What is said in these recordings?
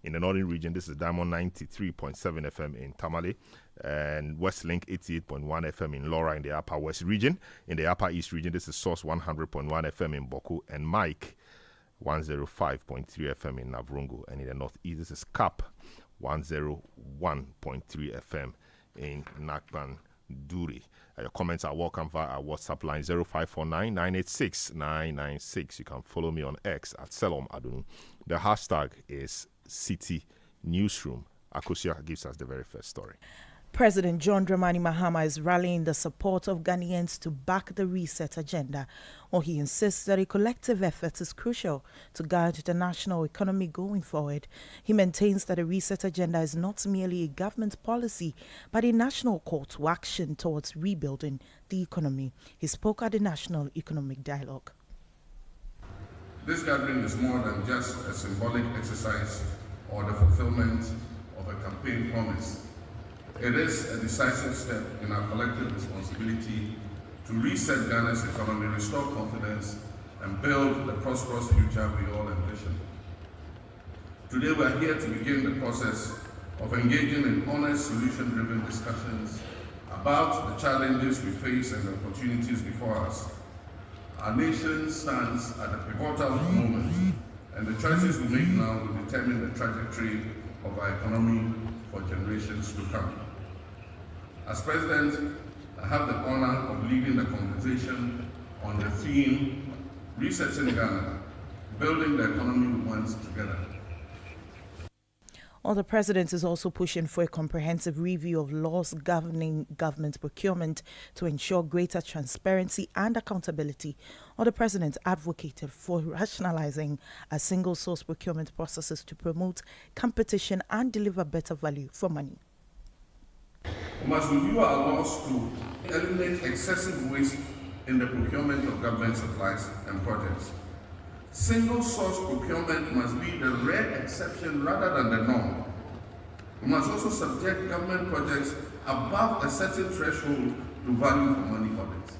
In the northern region, this is Diamond 93.7 FM in Tamale, and Westlink 88.1 FM in Laura in the Upper West region. In the Upper East region, this is Source 100.1 FM in Boku, and Mike 105.3 FM in Navrungu. And in the Northeast, this is Cap 101.3 FM in Nakban Duri. Your comments are welcome via our WhatsApp line 0549 986 996. You can follow me on X at Selom Adunu. The hashtag is Citi Newsroom. Akosia gives us the very first story. President John Dramani Mahama is rallying the support of Ghanaians to back the reset agenda, while he insists that a collective effort is crucial to guide the national economy going forward. He maintains that a reset agenda is not merely a government policy, but a national call to action towards rebuilding the economy. He spoke at the National Economic Dialogue. This gathering is more than just a symbolic exercise or the fulfillment of a campaign promise. It is a decisive step in our collective responsibility to reset Ghana's economy, restore confidence, and build the prosperous future we all envision. Today we are here to begin the process of engaging in honest, solution-driven discussions about the challenges we face and the opportunities before us. Our nation stands at a pivotal moment, and the choices we make now will determine the trajectory of our economy for generations to come. As President, I have the honor of leading the conversation on the theme, Resetting Ghana, Building the Economy We Want Together. Well, the President is also pushing for a comprehensive review of laws governing government procurement to ensure greater transparency and accountability. While the President advocated for rationalizing a single-source procurement processes to promote competition and deliver better value for money. We must review our laws to eliminate excessive waste in the procurement of government supplies and projects. Single-source procurement must be the rare exception rather than the norm. We must also subject government projects above a certain threshold to value for money audits.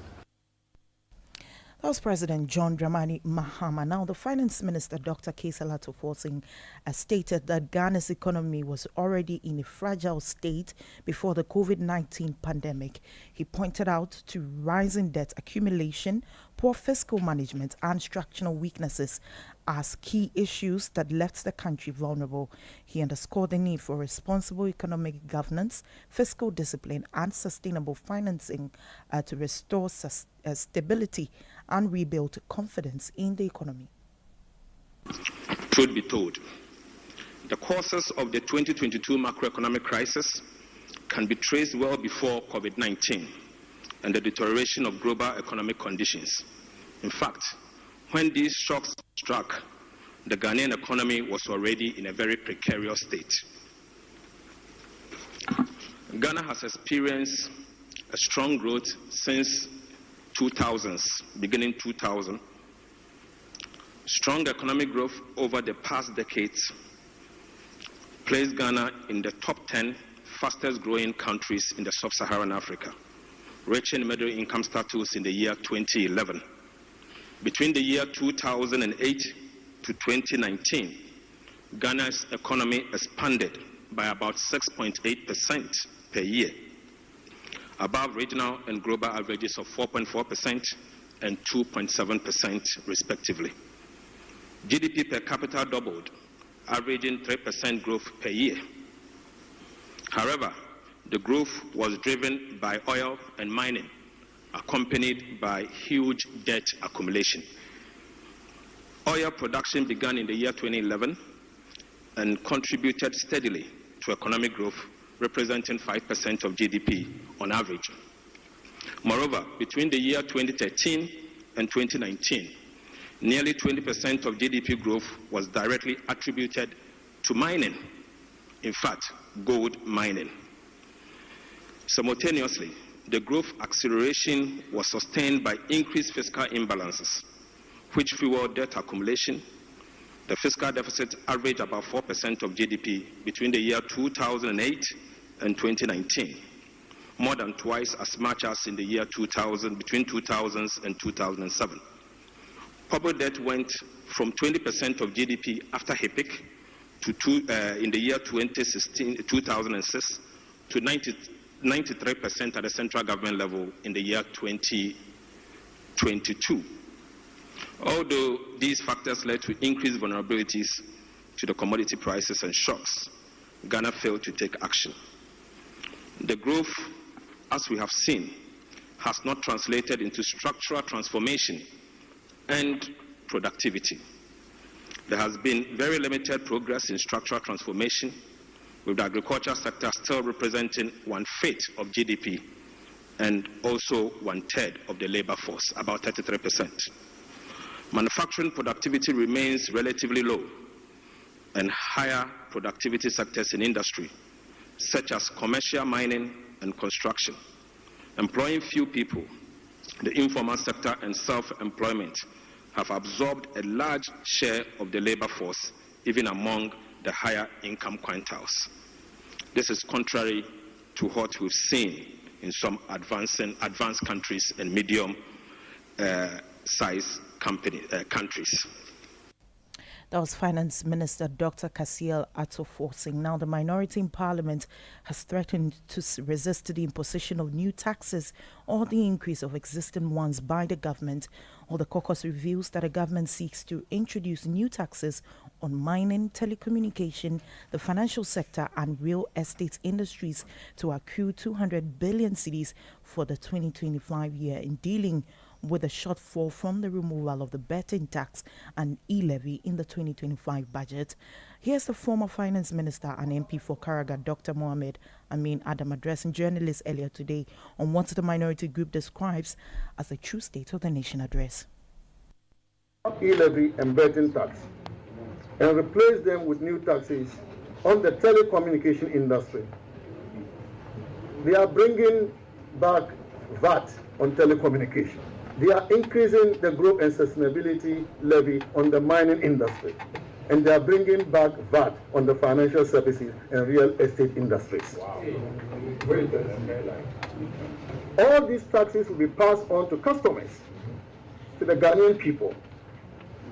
That was President John Dramani Mahama. Now, the Finance Minister, Dr. Kaisa Forcing, has stated that Ghana's economy was already in a fragile state before the COVID-19 pandemic. He pointed out to rising debt accumulation, poor fiscal management, and structural weaknesses as key issues that left the country vulnerable. He underscored the need for responsible economic governance, fiscal discipline, and sustainable financing to restore stability and rebuild confidence in the economy. Truth be told, the causes of the 2022 macroeconomic crisis can be traced well before COVID-19 and the deterioration of global economic conditions. In fact, when these shocks struck, the Ghanaian economy was already in a very precarious state. Ghana has experienced a strong growth since 2000s, beginning 2000. Strong economic growth over the past decades placed Ghana in the top 10 fastest growing countries in the sub-Saharan Africa, reaching middle income status in the year 2011. Between the year 2008 to 2019, Ghana's economy expanded by about 6.8% per year, above regional and global averages of 4.4% and 2.7% respectively. GDP per capita doubled, averaging 3% growth per year. However, the growth was driven by oil and mining, accompanied by huge debt accumulation. Oil production began in the year 2011 and contributed steadily to economic growth, representing 5% of GDP on average. Moreover, between the year 2013 and 2019, nearly 20% of GDP growth was directly attributed to mining, in fact, gold mining. Simultaneously, the growth acceleration was sustained by increased fiscal imbalances, which fueled debt accumulation. The fiscal deficit averaged about 4% of GDP between the year 2008 and 2019, more than twice as much as in the year 2000, between 2000 and 2007. Public debt went from 20% of GDP after HIPIC in the year 2006 to 93% at the central government level in the year 2022. Although these factors led to increased vulnerabilities to the commodity prices and shocks, Ghana failed to take action. The growth, as we have seen, has not translated into structural transformation and productivity. There has been very limited progress in structural transformation, with the agriculture sector still representing 1/5 of GDP and also 1/3 of the labor force, about 33%. Manufacturing productivity remains relatively low, and higher productivity sectors in industry, such as commercial mining and construction, employing few people, the informal sector and self-employment have absorbed a large share of the labor force, even among the higher income quintiles. This is contrary to what we've seen in some advanced countries and medium-sized countries. That was Finance Minister Dr. Kasiel Ato-Forson. Now, the minority in Parliament has threatened to resist the imposition of new taxes or the increase of existing ones by the government. Or the caucus reveals that the government seeks to introduce new taxes on mining, telecommunication, the financial sector and real estate industries to accrue 200 billion cedis for the 2025 year in dealing with a shortfall from the removal of the betting tax and e-levy in the 2025 budget. Here's the former finance minister and MP for Karaga, Dr. Mohammed Amin Adam, addressing journalists earlier today on what the minority group describes as the true state of the nation address. E-levy and betting tax and replace them with new taxes on the telecommunication industry. They are bringing back VAT on telecommunication. They are increasing the growth and sustainability levy on the mining industry. And they are bringing back VAT on the financial services and real estate industries. Wow. All these taxes will be passed on to customers, to the Ghanaian people.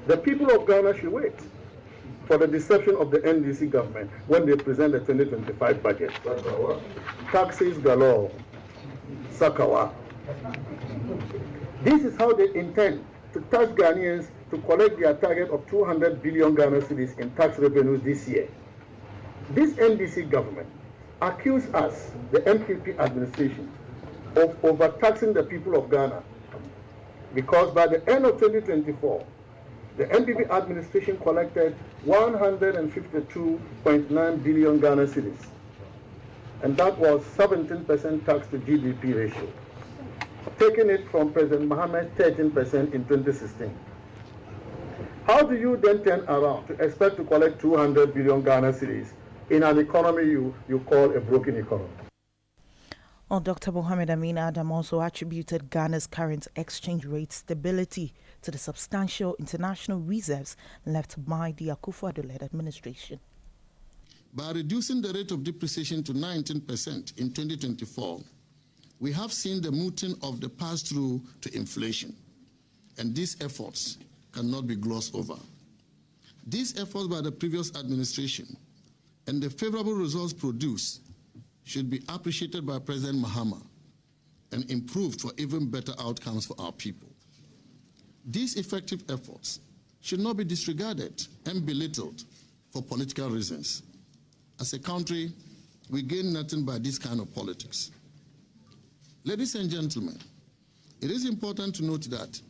The people of Ghana should wait for the deception of the NDC government when they present the 2025 budget. Taxes galore. Sakawa. This is how they intend to tax Ghanaians to collect their target of 200 billion Ghana cedis in tax revenues this year. This NDC government accused us, the MPP administration, of overtaxing the people of Ghana because by the end of 2024, the MPP administration collected 152.9 billion Ghana cedis, and that was 17% tax to GDP ratio, taking it from President Mohammed's 13% in 2016. How do you then turn around to expect to collect 200 billion Ghana cedis in an economy you call a broken economy? Well, Dr. Mohammed Amin Adam also attributed Ghana's current exchange rate stability to the substantial international reserves left by the Akufo-Addo-led administration. By reducing the rate of depreciation to 19% in 2024, we have seen the muting of the pass-through to inflation, and these efforts cannot be glossed over. These efforts by the previous administration and the favorable results produced should be appreciated by President Mahama and improved for even better outcomes for our people. These effective efforts should not be disregarded and belittled for political reasons. As a country, we gain nothing by this kind of politics. Ladies and gentlemen, it is important to note that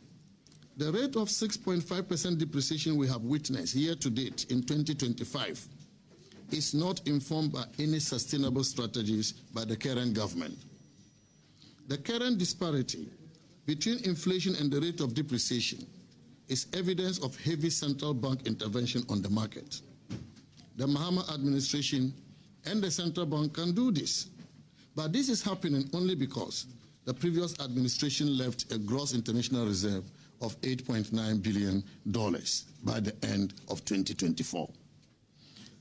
the rate of 6.5% depreciation we have witnessed year to date in 2025 is not informed by any sustainable strategies by the current government. The current disparity between inflation and the rate of depreciation is evidence of heavy central bank intervention on the market. The Mahama administration and the central bank can do this, but this is happening only because the previous administration left a gross international reserve of $8.9 billion by the end of 2024.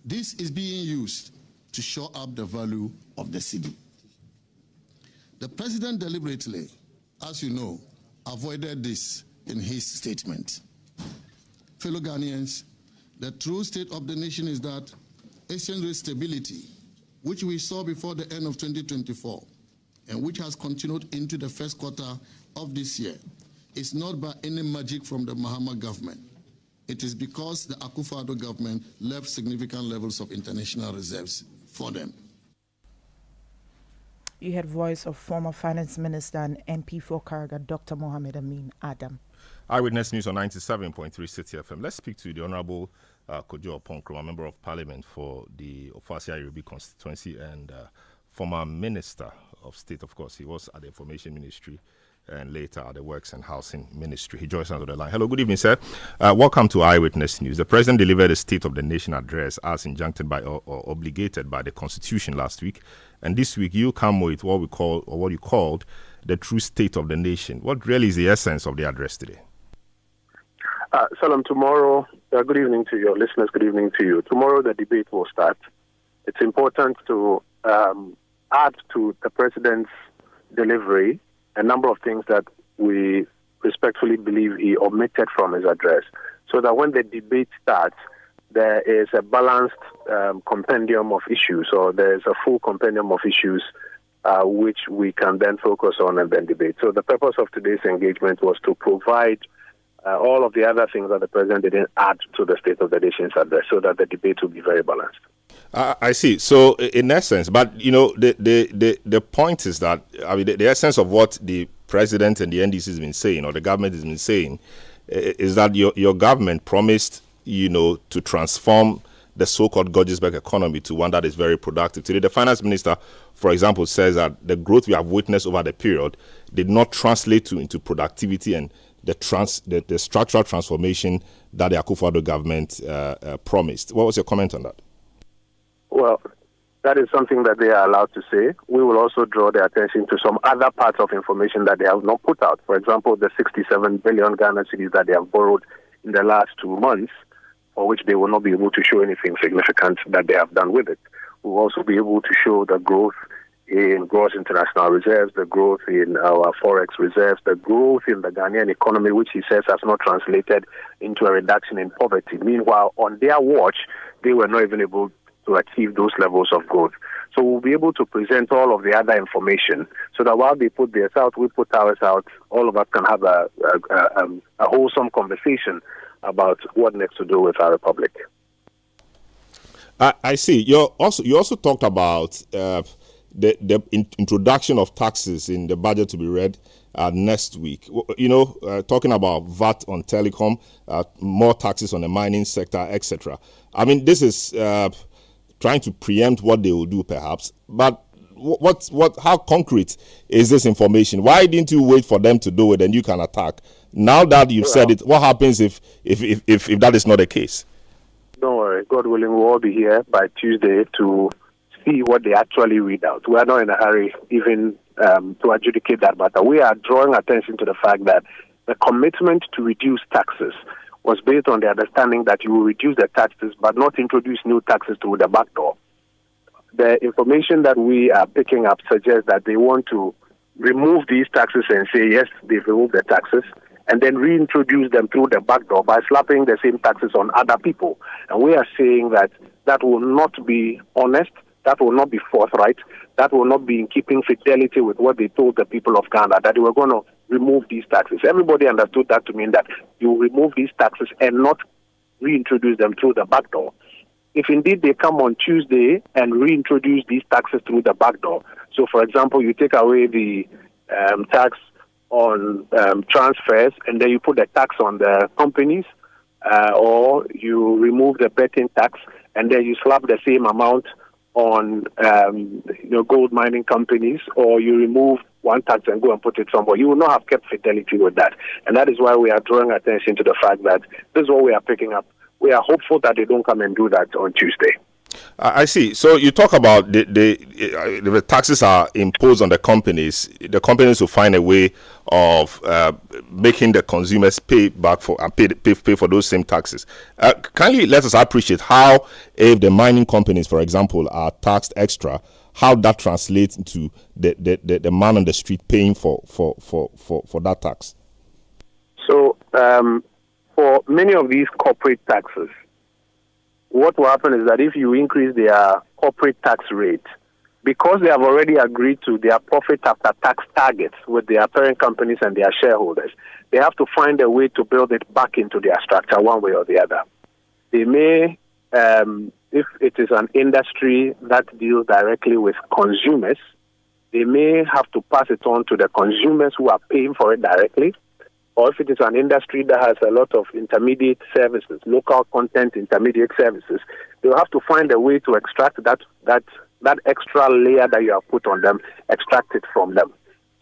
This is being used to shore up the value of the cedi. The president deliberately, as you know, avoided this in his statement. Fellow Ghanaians, the true state of the nation is that exchange rate stability, which we saw before the end of 2024 and which has continued into the first quarter of this year, is not by any magic from the Mahama government. It is because the Akufo-Addo government left significant levels of international reserves for them. You had voice of former Finance Minister and MP for Karaga, Dr. Mohammed Amin Adam. Eyewitness News on 97.3 Citi FM. Let's speak to the Honorable Kojo Oponkroma, Member of Parliament for the Ofasia-Yoruba constituency and former Minister of State. Of course, he was at the Information Ministry and later at the Works and Housing Ministry. He joins us on the line. Hello, good evening, sir. Welcome to Eyewitness News. The President delivered a State of the Nation address as injuncted by or obligated by the Constitution last week. And this week, you come with what you called the true State of the Nation. What really is the essence of the address today? Salam, tomorrow, good evening to your listeners, good evening to you. Tomorrow the debate will start. It's important to add to the President's delivery a number of things that we respectfully believe he omitted from his address, so that when the debate starts, there is a balanced compendium of issues, or there is a full compendium of issues which we can then focus on and then debate. So the purpose of today's engagement was to provide all of the other things that the President didn't add to the State of the Nation's address, so that the debate will be very balanced. I see. So, in essence, but you know, the point is that the essence of what the President and the NDC has been saying, or the government has been saying, is that your government promised, to transform the so-called Georgesburg economy to one that is very productive. Today, the Finance Minister, for example, says that the growth we have witnessed over the period did not translate into productivity and the structural transformation that the Akufo-Addo government promised. What was your comment on that? Well, that is something that they are allowed to say. We will also draw their attention to some other parts of information that they have not put out. For example, the 67 billion Ghana cedis that they have borrowed in the last 2 months, for which they will not be able to show anything significant that they have done with it. We will also be able to show the growth in gross international reserves, the growth in our forex reserves, the growth in the Ghanaian economy, which he says has not translated into a reduction in poverty. Meanwhile, on their watch, they were not even able to achieve those levels of growth. So we'll be able to present all of the other information so that while they put theirs out, we put ours out, all of us can have a wholesome conversation about what next to do with our republic. I see. You also talked about the introduction of taxes in the budget to be read next week. Talking about VAT on telecom, more taxes on the mining sector, etc. I mean, this is trying to preempt what they will do, perhaps. But how concrete is this information? Why didn't you wait for them to do it and you can attack? Now that you've said it, what happens if that is not the case? Don't worry. God willing, we'll all be here by Tuesday to see what they actually read out. We are not in a hurry even to adjudicate that matter. We are drawing attention to the fact that the commitment to reduce taxes was based on the understanding that you will reduce the taxes but not introduce new taxes through the back door. The information that we are picking up suggests that they want to remove these taxes and say, yes, they've removed the taxes, and then reintroduce them through the back door by slapping the same taxes on other people. And we are saying that that will not be honest, that will not be forthright, that will not be in keeping fidelity with what they told the people of Ghana, that they were going to remove these taxes. Everybody understood that to mean that you remove these taxes and not reintroduce them through the back door. If indeed they come on Tuesday and reintroduce these taxes through the back door, so for example, you take away the tax on transfers and then you put the tax on the companies, or you remove the betting tax and then you slap the same amount on gold mining companies, or you remove one tax and go and put it somewhere, you will not have kept fidelity with that. And that is why we are drawing attention to the fact that this is what we are picking up. We are hopeful that they don't come and do that on Tuesday. I see. So you talk about the taxes are imposed on the companies. The companies will find a way of making the consumers pay back for and pay for those same taxes. Kindly let us appreciate how, if the mining companies, for example, are taxed extra, how that translates into the man on the street paying for that tax. So for many of these corporate taxes, what will happen is that if you increase their corporate tax rate, because they have already agreed to their profit after tax targets with their parent companies and their shareholders, they have to find a way to build it back into their structure one way or the other. They may, if it is an industry that deals directly with consumers, they may have to pass it on to the consumers who are paying for it directly. Or if it is an industry that has a lot of intermediate services, local content intermediate services, they'll have to find a way to extract that extra layer that you have put on them, extract it from them.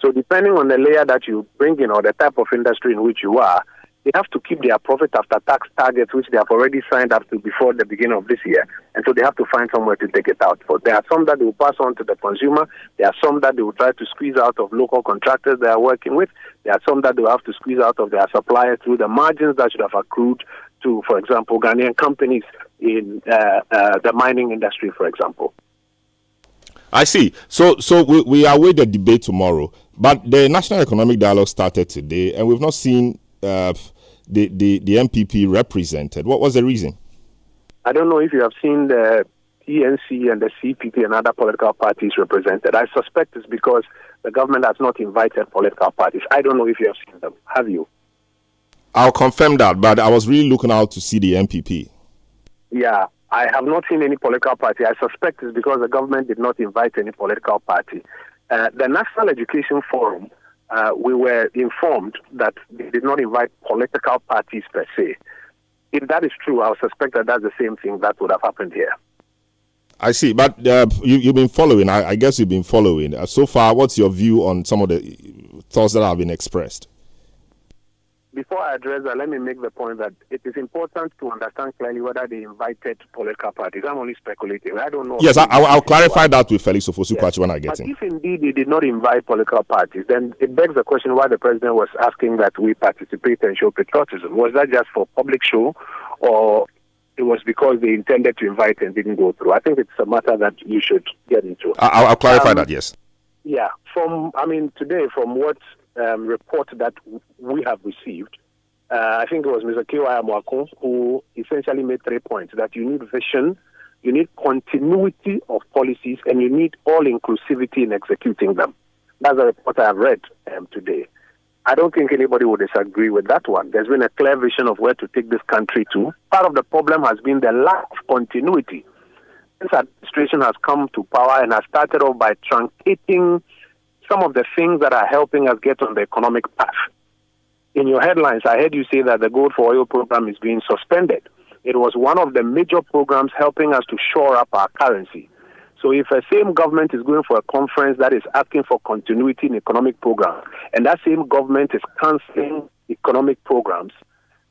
So depending on the layer that you bring in or the type of industry in which you are, they have to keep their profit after tax targets, which they have already signed up to before the beginning of this year. And so they have to find somewhere to take it out. So there are some that they will pass on to the consumer. There are some that they will try to squeeze out of local contractors they are working with. There are some that they will have to squeeze out of their suppliers through the margins that should have accrued to, for example, Ghanaian companies in the mining industry, for example. I see. So we await the debate tomorrow. But the National Economic Dialogue started today, and we've not seen the MPP represented. What was the reason? I don't know if you have seen the TNC and the CPP and other political parties represented. I suspect it's because the government has not invited political parties. I don't know if you have seen them. Have you? I'll confirm that, but I was really looking out to see the MPP. Yeah, I have not seen any political party. I suspect it's because the government did not invite any political party. The National Education Forum, we were informed that they did not invite political parties per se. If that is true, I would suspect that that's the same thing that would have happened here. I see, but you've been following. I guess you've been following. So far, what's your view on some of the thoughts that have been expressed? Before I address that, let me make the point that it is important to understand clearly whether they invited political parties. I'm only speculating. I don't know. Yes, I'll clarify that with Felix Ofosu-Kwakye when I get him. But if indeed they did not invite political parties, then it begs the question why the president was asking that we participate and show patriotism. Was that just for public show, or it was because they intended to invite and didn't go through? I think it's a matter that you should get into. I'll clarify that, yes. Yeah, today, from what report that we have received, I think it was Mr. K.Y. Amwako who essentially made 3 points: that you need vision, you need continuity of policies, and you need all inclusivity in executing them. That's the report I have read today. I don't think anybody would disagree with that one. There's been a clear vision of where to take this country to. Part of the problem has been the lack of continuity. This administration has come to power and has started off by truncating some of the things that are helping us get on the economic path. In your headlines, I heard you say that the Gold for Oil program is being suspended. It was one of the major programs helping us to shore up our currency. So if a same government is going for a conference that is asking for continuity in economic programs, and that same government is cancelling economic programs,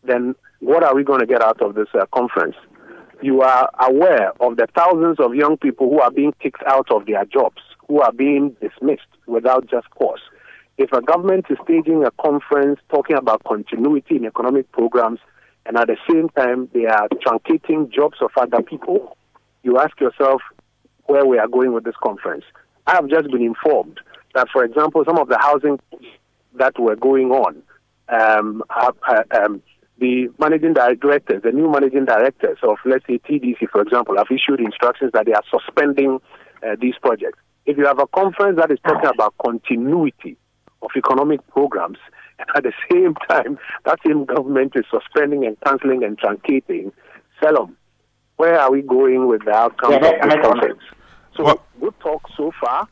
then what are we going to get out of this conference? You are aware of the thousands of young people who are being kicked out of their jobs, who are being dismissed without just cause. If a government is staging a conference talking about continuity in economic programs, and at the same time they are truncating jobs of other people, you ask yourself where we are going with this conference. I have just been informed that, for example, some of the housing that were going on, the managing directors, the new managing directors of, let's say, TDC, for example, have issued instructions that they are suspending these projects. If you have a conference that is talking about continuity of economic programs, and at the same time, that same government is suspending and cancelling and truncating, Salom, where are we going with the outcome of this conference? So, good talk so far,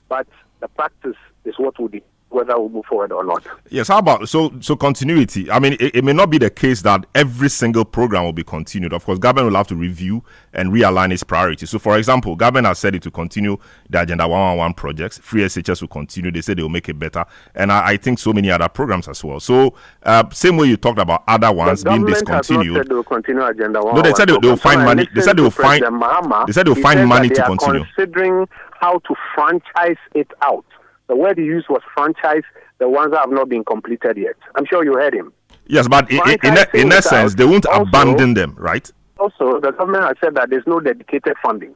but the practice is what will be whether we'll move forward or not. Yes, how about so continuity? I mean, it may not be the case that every single program will be continued. Of course, government will have to review and realign its priorities. So, for example, government has said it to continue the Agenda 111 projects. Free SHS will continue. They said they will make it better. And I think so many other programs as well. So, same way you talked about other ones being discontinued. Said they will continue Agenda 111. No, they said they will find money. They said they will find. Mahama, they said they will find money to continue. Considering how to franchise it out. The word he used was franchise the ones that have not been completed yet. I'm sure you heard him. Yes, but in essence, they won't abandon them, right? Also, the government has said that there's no dedicated funding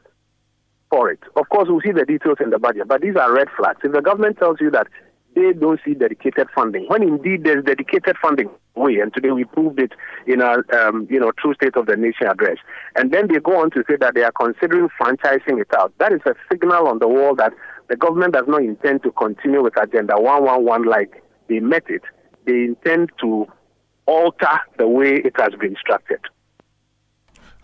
for it. Of course, we'll see the details in the budget, but these are red flags. If the government tells you that they don't see dedicated funding, when indeed there's dedicated funding way, and today we proved it in our, True State of the Nation address. And then they go on to say that they are considering franchising it out. That is a signal on the wall that the government does not intend to continue with Agenda 111 like they met it. They intend to alter the way it has been structured.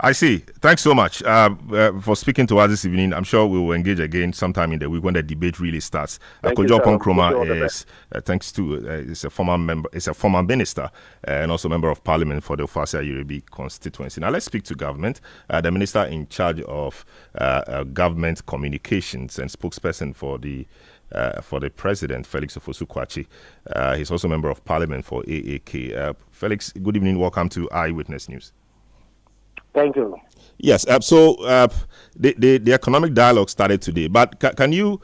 I see. Thanks so much for speaking to us this evening. I'm sure we will engage again sometime in the week when the debate really starts. Kojo Nkrumah is, thanks to, is a former member, is a former minister and also member of Parliament for the Ofasia Yoruba constituency. Now let's speak to government. The minister in charge of government communications and spokesperson for the president, Felix Ofosu-Kwakye. He's also member of Parliament for AAK. Felix, good evening. Welcome to Eyewitness News. Thank you. Yes, so the economic dialogue started today, but can you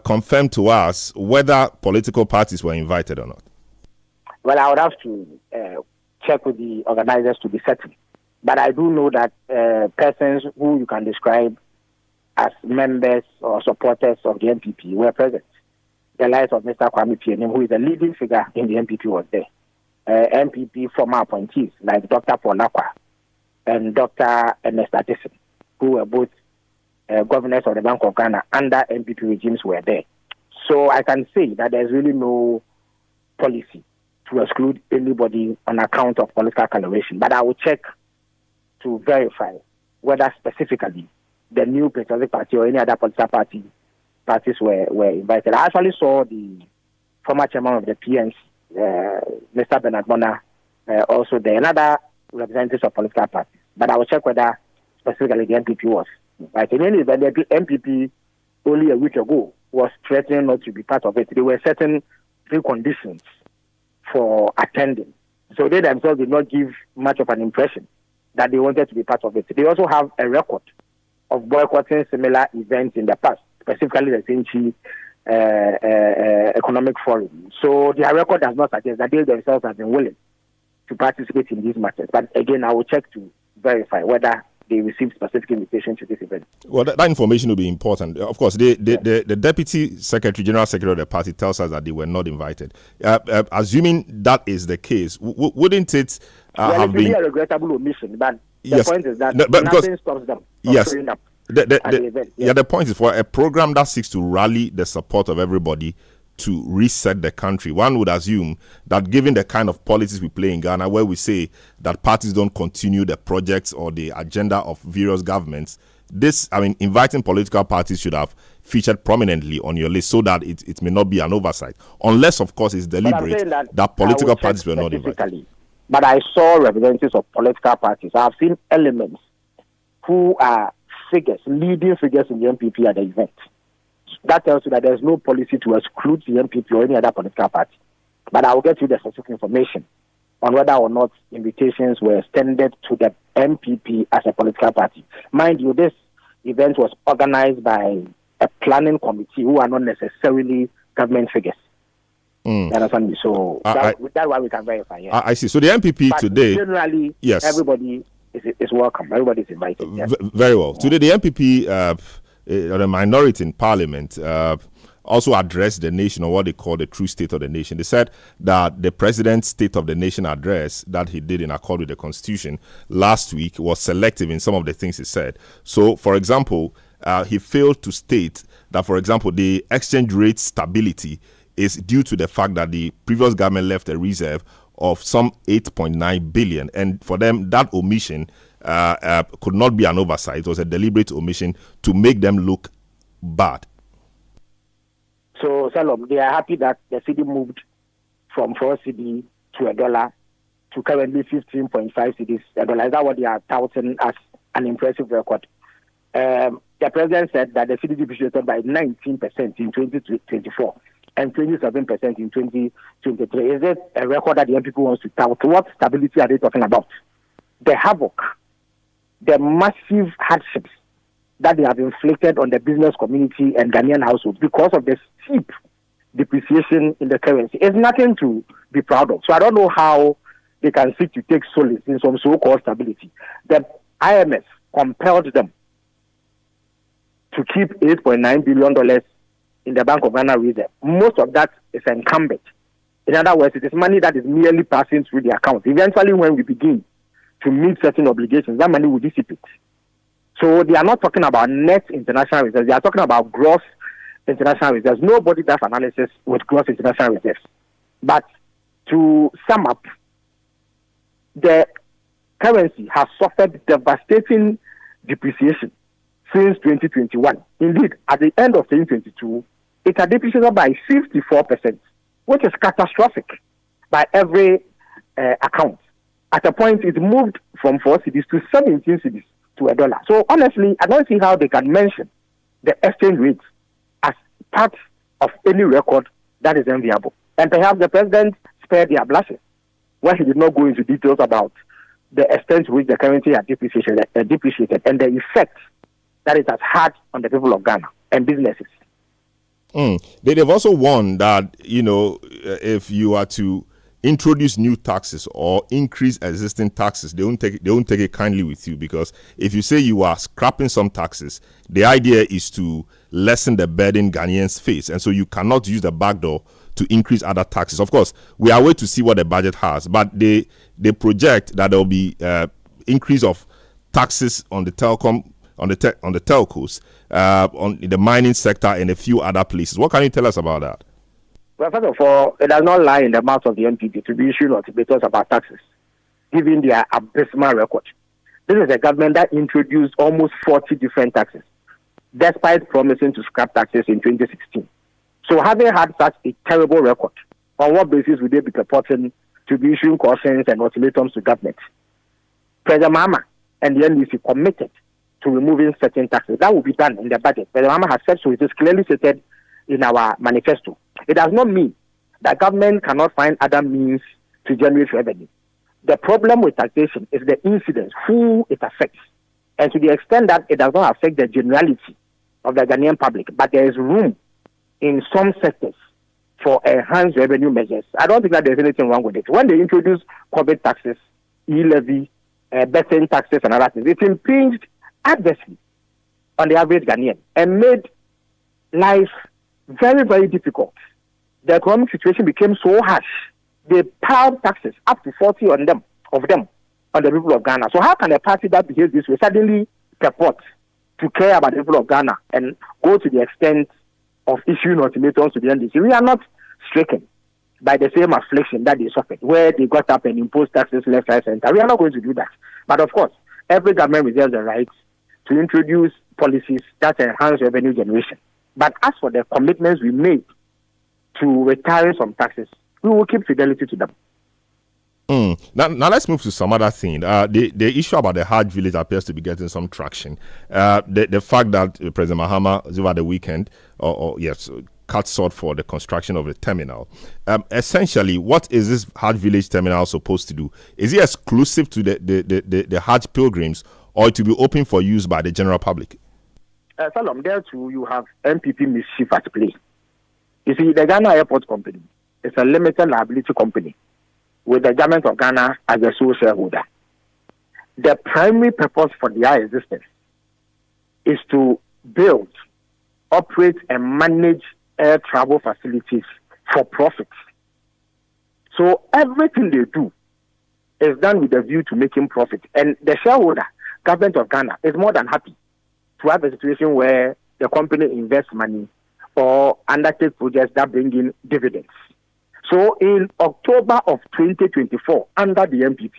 confirm to us whether political parties were invited or not? Well, I would have to check with the organizers to be certain. But I do know that persons who you can describe as members or supporters of the MPP were present. The likes of Mr. Kwame Pianim, who is a leading figure in the MPP, was there. MPP former appointees like Dr. Paul Nakwa and Dr. Ernest Addison, who were both governors of the Bank of Ghana under MPP regimes, were there. So I can say that there's really no policy to exclude anybody on account of political coloration. But I will check to verify whether specifically the new Patriotic Party or any other political parties were invited. I actually saw the former chairman of the PNC, Mr. Bernard Bona, also there, and other representatives of political parties. But I will check whether specifically the MPP was invited. In any event, the MPP only a week ago was threatening not to be part of it. There were certain preconditions for attending. So they themselves did not give much of an impression that they wanted to be part of it. They also have a record of boycotting similar events in the past, specifically the Citi Economic Forum. So their record does not suggest that they themselves have been willing to participate in these matters. But again, I will check to verify whether they received specific invitation to this event. Well, that information will be important. Of course, the Deputy Secretary, General Secretary of the party tells us that they were not invited. Assuming that is the case, wouldn't it have been a regrettable omission? But the point is that nothing stops them from showing up at the event. Yeah, the point is for a program that seeks to rally the support of everybody to reset the country, one would assume that given the kind of policies we play in Ghana, where we say that parties don't continue the projects or the agenda of various governments, inviting political parties should have featured prominently on your list so that it may not be an oversight. Unless, of course, it's deliberate that political parties were not invited. But I saw representatives of political parties. I've seen elements who are leading figures in the MPP at the event. That tells you that there's no policy to exclude the MPP or any other political party. But I will get you the specific information on whether or not invitations were extended to the MPP as a political party. Mind you, this event was organized by a planning committee who are not necessarily government figures. You understand me? So that's why we can verify. Yeah. I see. So the MPP today, generally, yes, everybody is welcome. Everybody is invited. Yes. Very well. Today, the MPP, the minority in Parliament, also addressed the nation on what they call the True State of the Nation. They said that the President's State of the Nation address that he did in accord with the Constitution last week was selective in some of the things he said. So, for example, he failed to state that, for example, the exchange rate stability is due to the fact that the previous government left a reserve of some 8.9 billion. And for them, that omission could not be an oversight. It was a deliberate omission to make them look bad. So, Salom, they are happy that the city moved from 4 cedi to $1 to currently 15.5 cedis a dollar. Is that what they are touting as an impressive record? The president said that the city depreciated by 19% in 2024 and 27% in 2023. Is it a record that the MPP wants to tout? What stability are they talking about? The havoc, the massive hardships that they have inflicted on the business community and Ghanaian households because of the steep depreciation in the currency is nothing to be proud of. So I don't know how they can seek to take solace in some so-called stability. The IMF compelled them to keep $8.9 billion in the Bank of Ghana reserve, most of that is encumbered. In other words, it is money that is merely passing through the account. Eventually, when we begin to meet certain obligations, that money will dissipate. So they are not talking about net international reserves. They are talking about gross international reserves. Nobody does analysis with gross international reserves. But to sum up, the currency has suffered devastating depreciation since 2021. Indeed, at the end of 2022, it had depreciated by 54%, which is catastrophic by every account. At a point, it moved from 4 cedis to 17 cedis to $1. So honestly, I don't see how they can mention the exchange rate as part of any record that is enviable. And perhaps the president spared their blushes when he did not go into details about the extent to which the currency had depreciated and the effect that it has had on the people of Ghana and businesses. They've also warned that, if you are to introduce new taxes or increase existing taxes, they won't take it kindly with you, because if you say you are scrapping some taxes, the idea is to lessen the burden Ghanaians face, and so you cannot use the back door to increase other taxes. Of course, we are waiting to see what the budget has, but they project that there will be increase of taxes on the telecom, on the telcos, on the mining sector, and a few other places. What can you tell us about that? Well, first of all, it does not lie in the mouth of the MPP to be issuing ultimatums about taxes, given their abysmal record. This is a government that introduced almost 40 different taxes, despite promising to scrap taxes in 2016. So having had such a terrible record, on what basis would they be purporting to be issuing cautions and ultimatums to government? President Mahama and the NDC committed to removing certain taxes. That will be done in the budget. President Mahama has said so. It is clearly stated in our manifesto. It does not mean that government cannot find other means to generate revenue. The problem with taxation is the incidence, who it affects. And to the extent that it does not affect the generality of the Ghanaian public, but there is room in some sectors for enhanced revenue measures. I don't think that there's anything wrong with it. When they introduced COVID taxes, e-levy, betting taxes and other things, it impinged adversely on the average Ghanaian and made life very, very difficult. The economic situation became so harsh. They piled taxes up to 40 of them on the people of Ghana. So how can a party that behaves this way suddenly purport to care about the people of Ghana and go to the extent of issuing ultimatums to the NDC? We are not stricken by the same affliction that they suffered, where they got up and imposed taxes left, right, center. We are not going to do that. But of course, every government reserves the right to introduce policies that enhance revenue generation. But as for the commitments we made to retiring some taxes, we will keep fidelity to them. Now let's move to some other thing. The issue about the Hajj village appears to be getting some traction. The fact that President Mahama over the weekend, cut short for the construction of the terminal. Essentially, what is this Hajj village terminal supposed to do? Is it exclusive to the Hajj pilgrims, or to be open for use by the general public? Salom, there too you have MPP mischief at play. You see, the Ghana Airport Company is a limited liability company with the government of Ghana as a sole shareholder. The primary purpose for their existence is to build, operate, and manage air travel facilities for profit. So everything they do is done with a view to making profit. And the shareholder, government of Ghana, is more than happy to have a situation where the company invests money or undertake projects that bring in dividends. So in October of 2024, under the MPP,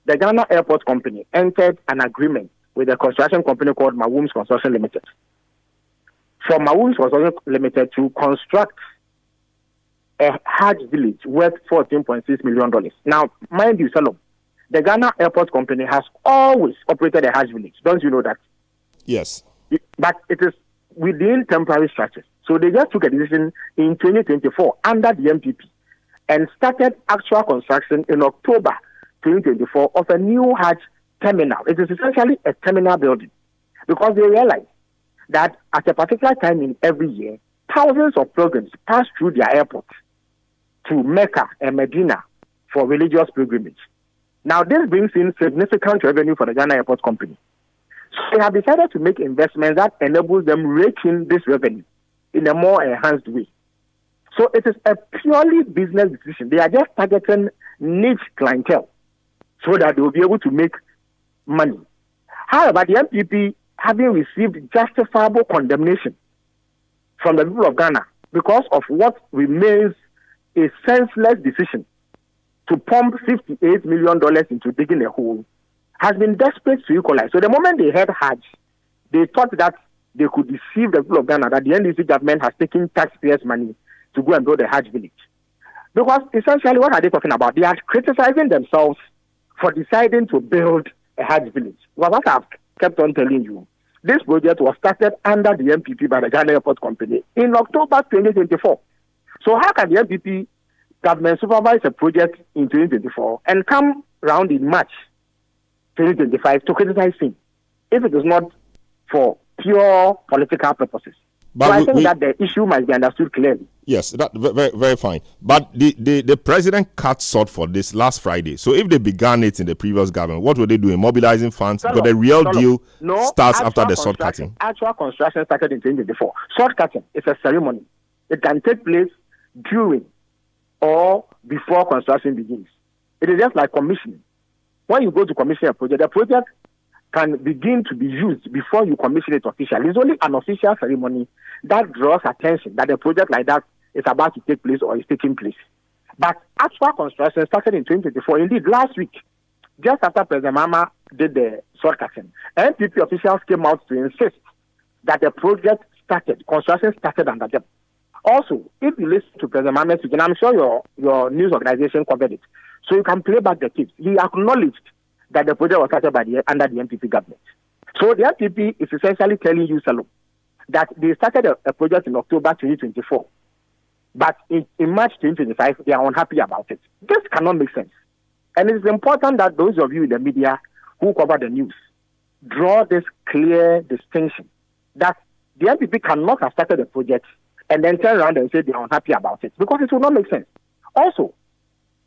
the Ghana Airport Company entered an agreement with a construction company called Mawum's Construction Limited. For Mawum's Construction Limited to construct a Hajj village worth $14.6 million. Now, mind you, Salom, the Ghana Airport Company has always operated a Hajj village. Don't you know that? Yes. But it is within temporary structures. So they just took a decision in 2024 under the MPP and started actual construction in October 2024 of a new Hajj terminal. It is essentially a terminal building because they realized that at a particular time in every year, thousands of pilgrims pass through their airport to Mecca and Medina for religious pilgrimage. Now, this brings in significant revenue for the Ghana Airport Company. So they have decided to make investments that enables them rake in this revenue in a more enhanced way. So it is a purely business decision. They are just targeting niche clientele so that they will be able to make money. However, the MPP, having received justifiable condemnation from the people of Ghana because of what remains a senseless decision to pump $58 million into digging a hole, has been desperate to equalize. So the moment they heard Hajj, they thought that they could deceive the people of Ghana that the NDC government has taken taxpayers' money to go and build a Hajj village. Because essentially, what are they talking about? They are criticizing themselves for deciding to build a Hajj village. Well, what I've kept on telling you, this project was started under the MPP by the Ghana Airport Company in October 2024. So how can the MPP government supervise a project in 2024 and come around in March 2025 to criticize him if it is not for pure political purposes? But so I think that the issue must be understood clearly. Yes, that very, very fine. But the president cut short for this last Friday. So if they began it in the previous government, what were they doing? Mobilizing funds? Because the real deal starts after the short cutting. Actual construction started in 2024. Short cutting is a ceremony. It can take place during or before construction begins. It is just like commissioning. When you go to commission a project, the project can begin to be used before you commission it officially. It's only an official ceremony that draws attention that a project like that is about to take place or is taking place. But actual construction started in 2024. Indeed, last week, just after President Mama did the short cutting, NPP officials came out to insist that the project started, construction started under them. Also, if you listen to President Mama's speech, and I'm sure your news organization covered it, so you can play back the tapes, he acknowledged that the project was started under the MPP government. So the MPP is essentially telling you, Salom, that they started a project in October 2024, but in March 2025, they are unhappy about it. This cannot make sense. And it is important that those of you in the media who cover the news draw this clear distinction that the MPP cannot have started a project and then turn around and say they are unhappy about it, because it will not make sense. Also,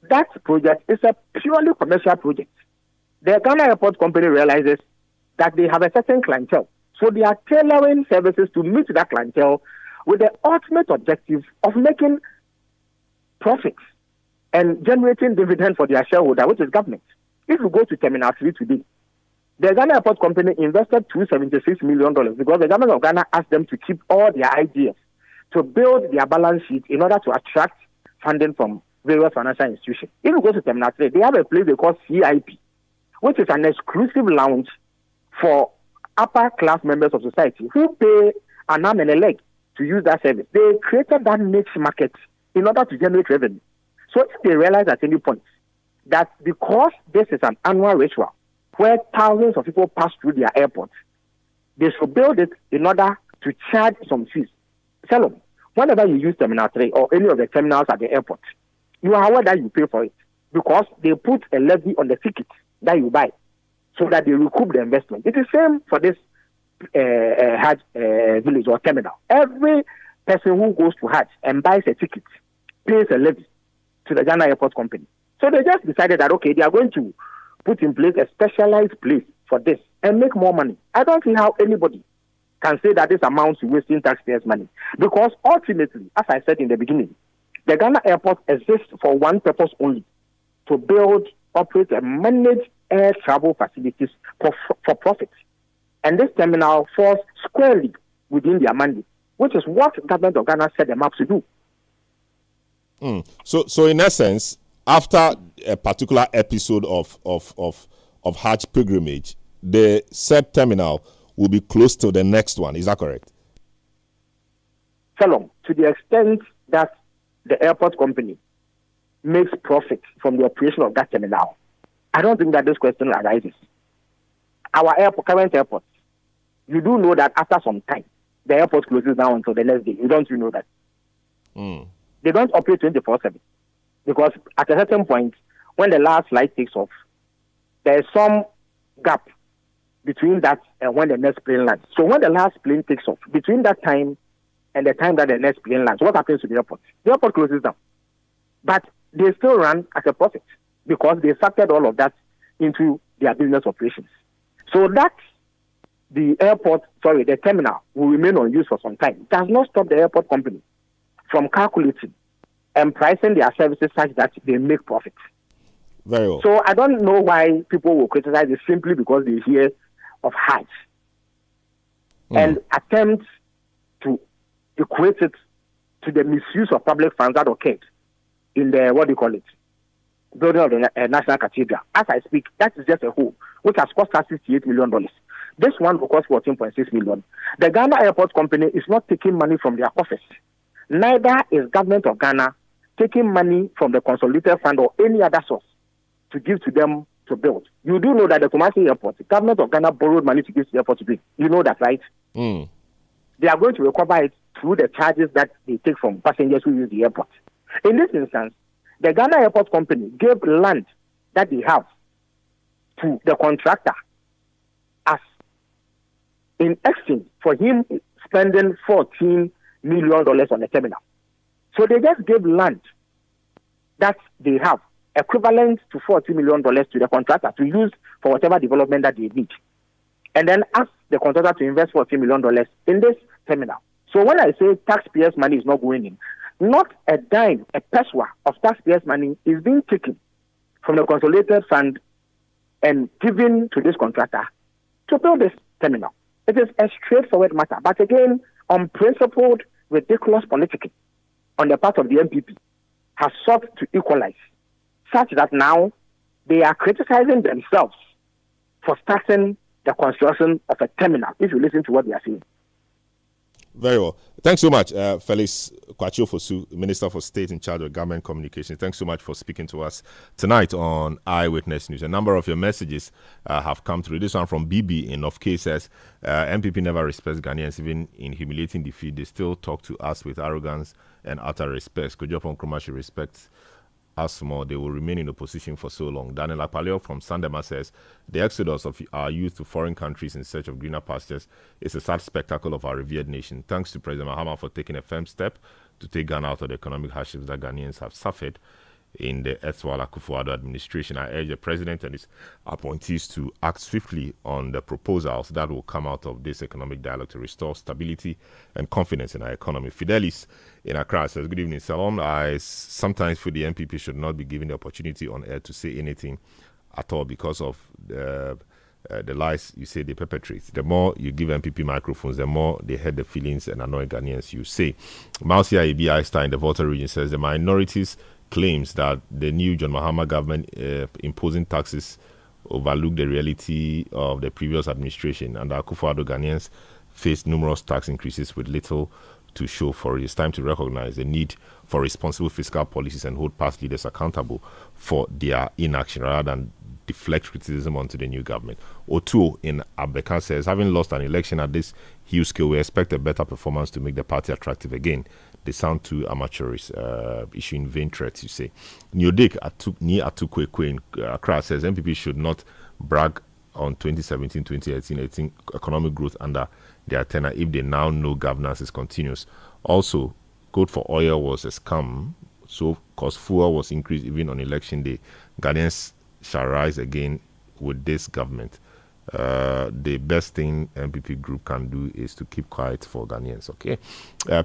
that project is a purely commercial project. The Ghana Airport Company realizes that they have a certain clientele. So they are tailoring services to meet that clientele with the ultimate objective of making profits and generating dividends for their shareholder, which is government. If you go to Terminal 3 today, the Ghana Airport Company invested $276 million because the government of Ghana asked them to keep all their ideas to build their balance sheet in order to attract funding from various financial institutions. If you go to Terminal 3, they have a place they call CIP, which is an exclusive lounge for upper class members of society who pay an arm and a leg to use that service. They created that niche market in order to generate revenue. So if they realize at any point that because this is an annual ritual where thousands of people pass through their airport, they should build it in order to charge some fees. Salom, whenever you use Terminal 3 or any of the terminals at the airport, you are aware that you pay for it because they put a levy on the ticket that you buy so that they recoup the investment. It is the same for this Hajj village or terminal. Every person who goes to Hajj and buys a ticket pays a levy to the Ghana Airport Company. So they just decided that, okay, they are going to put in place a specialized place for this and make more money. I don't see how anybody can say that this amounts to wasting taxpayers' money. Because ultimately, as I said in the beginning, the Ghana Airport exists for one purpose only: to build, operate, and manage air travel facilities for profit. And this terminal falls squarely within their mandate, which is what the government of Ghana set them up to do. So in essence, after a particular episode of Hajj pilgrimage, the said terminal will be close to the next one. Is that correct? Salom, to the extent that the airport company makes profit from the operation of that terminal, I don't think that this question arises. Our current airport, you do know that after some time, the airport closes down until the next day. You know that? They don't operate 24/7 because at a certain point, when the last flight takes off, there is some gap between that and when the next plane lands. So when the last plane takes off, between that time and the time that the next plane lands, what happens to the airport? The airport closes down. But they still run at a profit because they factored all of that into their business operations. So that the terminal will remain unused for some time does not stop the airport company from calculating and pricing their services such that they make profit. Very well. So I don't know why people will criticize it simply because they hear of Hajj and attempt to equate it to the misuse of public funds that occurred in the, building of the National Cathedral. As I speak, that is just a hole, which has cost us $68 million. This one will cost $14.6 million. The Ghana Airport Company is not taking money from their coffers. Neither is government of Ghana taking money from the Consolidated Fund or any other source to give to them to build. You do know that the Kumasi Airport, the government of Ghana borrowed money to give to the airport to build. You know that, right? They are going to recover it through the charges that they take from passengers who use the airport. In this instance, the Ghana Airport Company gave land that they have to the contractor as in exchange for him spending $14 million on the terminal. So they just gave land that they have equivalent to $40 million to the contractor to use for whatever development that they need. And then ask the contractor to invest $40 million in this terminal. So when I say taxpayers' money is not going in, not a dime, a pesewa of taxpayers' money is being taken from the Consolidated Fund and given to this contractor to build this terminal. It is a straightforward matter. But again, unprincipled, ridiculous politicking on the part of the MPP has sought to equalize, such that now they are criticizing themselves for starting the construction of a terminal, if you listen to what they are saying. Very well. Thanks so much, Felix Kwachiofosu, Minister for State in charge of Government Communications. Thanks so much for speaking to us tonight on Eyewitness News. A number of your messages have come through. This one from BB in North K says, MPP never respects Ghanaians, even in humiliating defeat. They still talk to us with arrogance and utter respect. Kojopon Nkrumah should respect us more. They will remain in opposition for so long. Daniel Akpaleo from Sandema says, the exodus of our youth to foreign countries in search of greener pastures is a sad spectacle of our revered nation. Thanks to President Mahama for taking a firm step to take Ghana out of the economic hardships that Ghanaians have suffered in the Etswala Akufo-Addo administration. I urge the President and his appointees to act swiftly on the proposals that will come out of this economic dialogue to restore stability and confidence in our economy. Fidelis in Accra says, good evening, Salon. I sometimes feel the MPP should not be given the opportunity on air to say anything at all because of the lies you say they perpetrate. The more you give MPP microphones, the more they hurt the feelings and annoy Ghanaians, you say. Mausia Ibi Aista in the Volta region says, the minorities claims that the new John Mahama government imposing taxes overlooked the reality of the previous administration, and the Akufo-Addo Ghanaians faced numerous tax increases with little to show for it. It's time to recognize the need for responsible fiscal policies and hold past leaders accountable for their inaction rather than deflect criticism onto the new government. Otuo in Abeka says, having lost an election at this huge scale, we expect a better performance to make the party attractive again. They sound too amateurish, issuing vain threats, you say. Nyodik Ni Atukwekwe in Accra says, MPP should not brag on 2017-2018 economic growth under their tenure if they now know governance is continuous. Also, code for oil was a scam, so because fuel was increased even on election day. Ghanaians shall rise again with this government. The best thing MPP group can do is to keep quiet for Ghanaians, okay?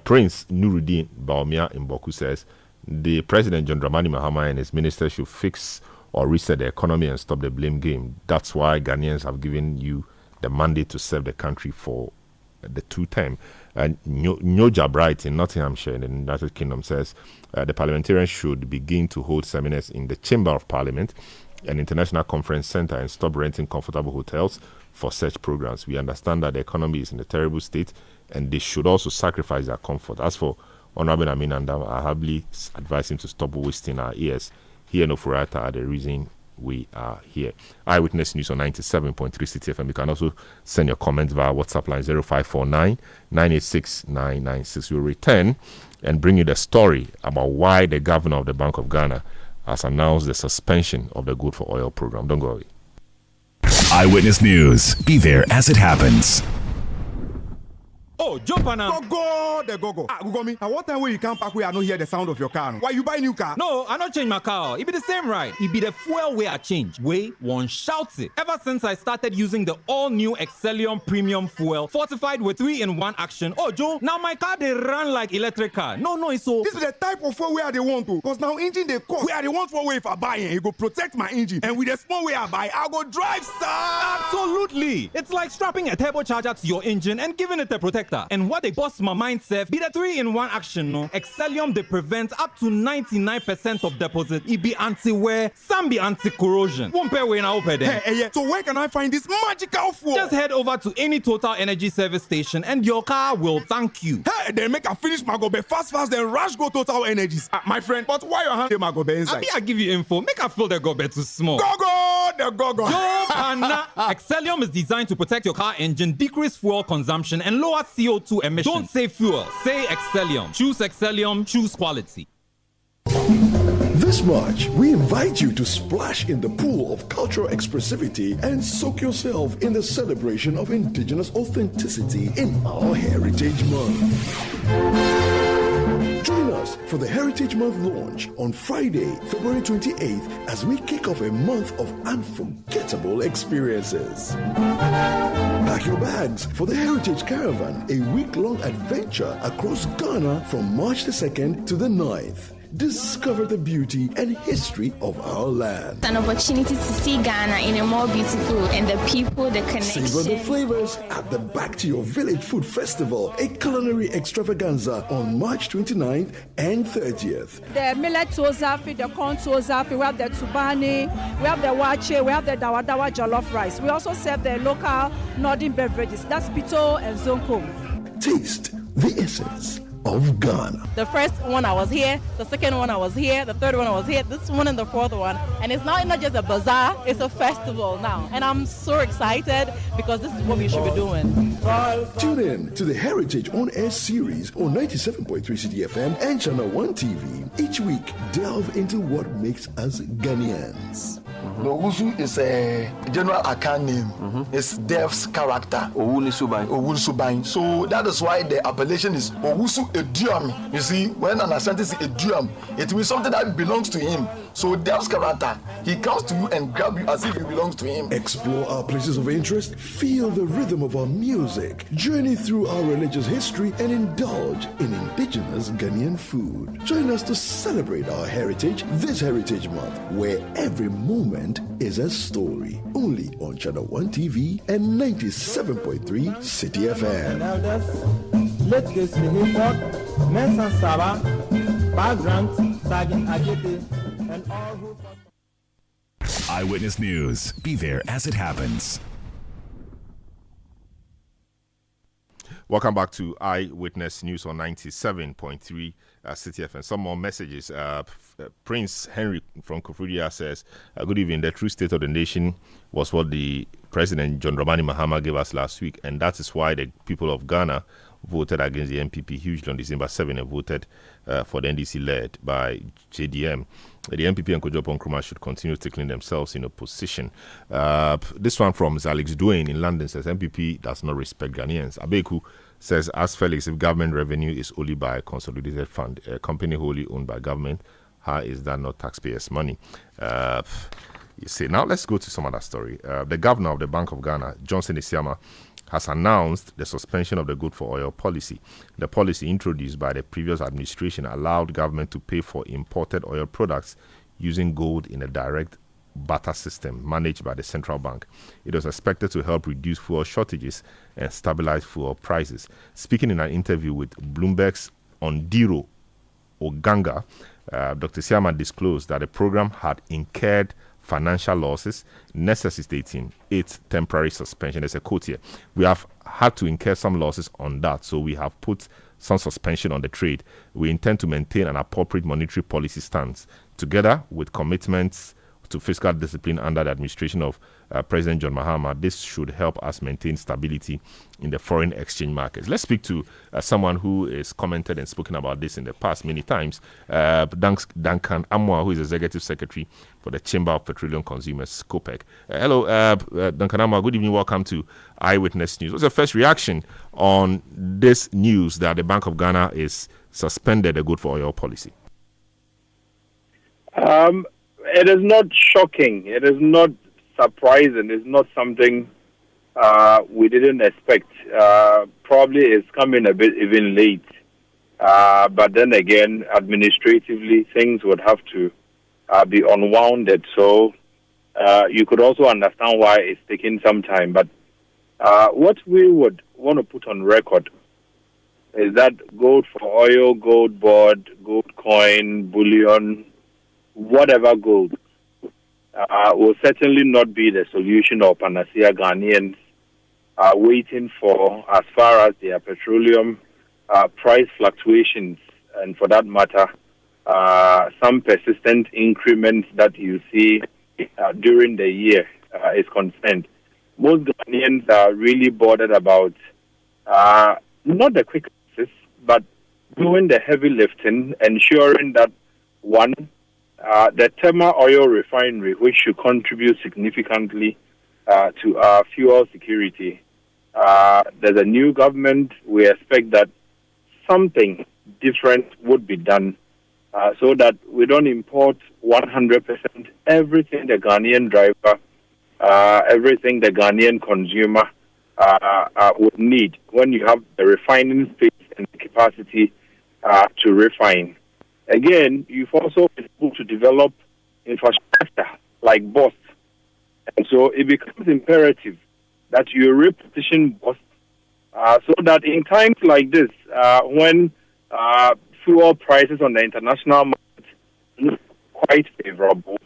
Prince Nuruddin Baumia in Boku says, the President John Dramani Mahama and his ministers should fix or reset the economy and stop the blame game. That's why Ghanaians have given you the mandate to serve the country for the 2 term. And Nyoja Bright in Nottinghamshire in the United Kingdom says, the parliamentarians should begin to hold seminars in the Chamber of Parliament, an international conference center, and stop renting comfortable hotels for such programs. We understand that the economy is in a terrible state and they should also sacrifice their comfort. As for Honorable Amin Andam, I humbly advise him to stop wasting our ears. He and Ofurata are the reason we are here. Eyewitness News on 97.3 Citi FM. You can also send your comments via WhatsApp line 0549 986 996. We'll return and bring you the story about why the governor of the Bank of Ghana has announced the suspension of the Good for Oil program. Don't go away. Eyewitness News. Be there as it happens. Oh, jump on now. Go. Ah, Ugomi, at what time will you come back where I don't hear the sound of your car? Why you buy new car? No, I not change my car. It be the same ride. It be the fuel way I change. Way one shouts it. Ever since I started using the all-new Excellium Premium Fuel, fortified with 3-in-1 action. Oh, Joe, now my car they run like electric car. No, it's so. This is the type of fuel where they want to. Because now engine they cost. Where they want for way if I buy it, go protect my engine. And with the small way I buy, I go drive, sir. Absolutely. It's like strapping a turbocharger to your engine and giving it a protector. And what they bust my mind said, be the 3-in-1 action, no? Excellium, they prevent up to 99% of deposit. It be anti-wear, some be anti-corrosion. Won't pay when I open them. Hey, so where can I find this magical fuel? Just head over to any Total Energy service station and your car will thank you. Hey, then make a finish my go be fast, then rush go Total Energies. My friend, but why your hand my go be inside? I give you info. Make a feel the go be too small. Go. Joe Pana. Excellium is designed to protect your car engine, decrease fuel consumption, and lower CO2 emissions. Don't say fuel, say Excellium. Choose Excellium, choose quality. This March, we invite you to splash in the pool of cultural expressivity and soak yourself in the celebration of indigenous authenticity in our Heritage Month. Join us for the Heritage Month launch on Friday, February 28th, as we kick off a month of unforgettable experiences. Pack your bags for the Heritage Caravan, a week-long adventure across Ghana from March the 2nd to the 9th. Discover the beauty and history of our land. It's an opportunity to see Ghana in a more beautiful and the people, the connection. Savor the flavors at the Back to Your Village Food Festival, a culinary extravaganza on March 29th and 30th. The millet tozafi, the corn tozafi, we have the tubani, we have the wache, we have the dawadawa jollof rice. We also serve the local northern beverages. That's pito and zonko. Taste the essence of Ghana. The first one I was here, the second one I was here, the third one I was here, this one and the fourth one. And it's not just a bazaar, it's a festival now. And I'm so excited because this is what we should be doing. Tune in to the Heritage On Air series on 97.3 Citi FM and Channel 1 TV. Each week, delve into what makes us Ghanaians. Owusu is a general account name. It's Dev's character. Owusu. So that is why the appellation is Owusu Eduam. You see, when an Ashanti says Eduam, it means something that belongs to him. So Dev's character, he comes to you and grabs you as if it belongs to him. Explore our places of interest, feel the rhythm of our music, journey through our religious history, and indulge in indigenous Ghanaian food. Join us to celebrate our heritage this Heritage Month, where every moment is a story. Only on Channel 1 TV and 97.3 Citi FM. Let's get the Mensa Saba, background, Sagin Ajete, and all who. Eyewitness News. Be there as it happens. Welcome back to Eyewitness News on 97.3 Citi FM. Some more messages. Prince Henry from Koforidua says, good evening. The true state of the nation was what the President John Dramani Mahama gave us last week, and that is why the people of Ghana voted against the NPP hugely on December 7 and voted for the NDC led by JDM. The NPP and Kojopo Nkrumah should continue tickling themselves in opposition. This one from Alex Duane in London says, NPP does not respect Ghanaians. Abeku says, ask Felix if government revenue is only by a consolidated fund, a company wholly owned by government, how is that not taxpayers' money? You see, now let's go to some other story. The governor of the Bank of Ghana, Johnson Isiama, has announced the suspension of the good for oil policy. The policy introduced by the previous administration allowed government to pay for imported oil products using gold in a direct barter system managed by the central bank. It was expected to help reduce fuel shortages and stabilize fuel prices. Speaking in an interview with Bloomberg's Ondiro Oganga, Dr. Siama disclosed that the program had incurred financial losses necessitating its temporary suspension. There's a quote here. We have had to incur some losses on that, so we have put some suspension on the trade. We intend to maintain an appropriate monetary policy stance, together with commitments to fiscal discipline under the administration of President John Mahama, this should help us maintain stability in the foreign exchange markets. Let's speak to someone who has commented and spoken about this in the past many times, Duncan Amwa, who is Executive Secretary for the Chamber of Petroleum Consumers, COPEC. Hello, Duncan Amwa. Good evening. Welcome to Eyewitness News. What's your first reaction on this news that the Bank of Ghana is suspended the good for oil policy? It is not shocking. It is not surprising. It's not something we didn't expect. Probably it's coming a bit even late. But then again, administratively, things would have to be unwounded. So you could also understand why it's taking some time. But what we would want to put on record is that gold for oil, gold board, gold coin, bullion, whatever gold, will certainly not be the solution or panacea Ghanaians are waiting for as far as their petroleum price fluctuations, and for that matter, some persistent increments that you see during the year is concerned. Most Ghanaians are really bothered about not the quick fixes, but doing the heavy lifting, ensuring that, one, the Tema oil refinery, which should contribute significantly to our fuel security. There's a new government. We expect that something different would be done so that we don't import 100% everything the Ghanaian driver, everything the Ghanaian consumer would need when you have the refining space and the capacity to refine. Again, you've also been able to develop infrastructure like BOS. And so it becomes imperative that you reposition BOS so that in times like this, when fuel prices on the international market look quite favorable,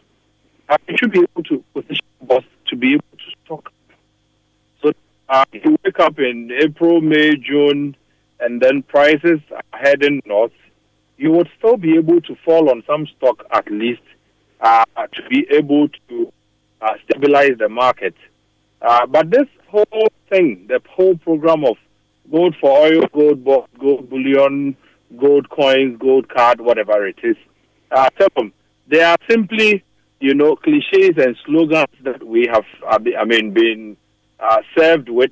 you should be able to position BOS to be able to stock. So if you wake up in April, May, June, and then prices are heading north, you would still be able to fall on some stock at least to be able to stabilize the market. But this whole thing, the whole program of gold for oil, gold bullion, gold coins, gold card, whatever it is, they are simply, cliches and slogans that we have, been served with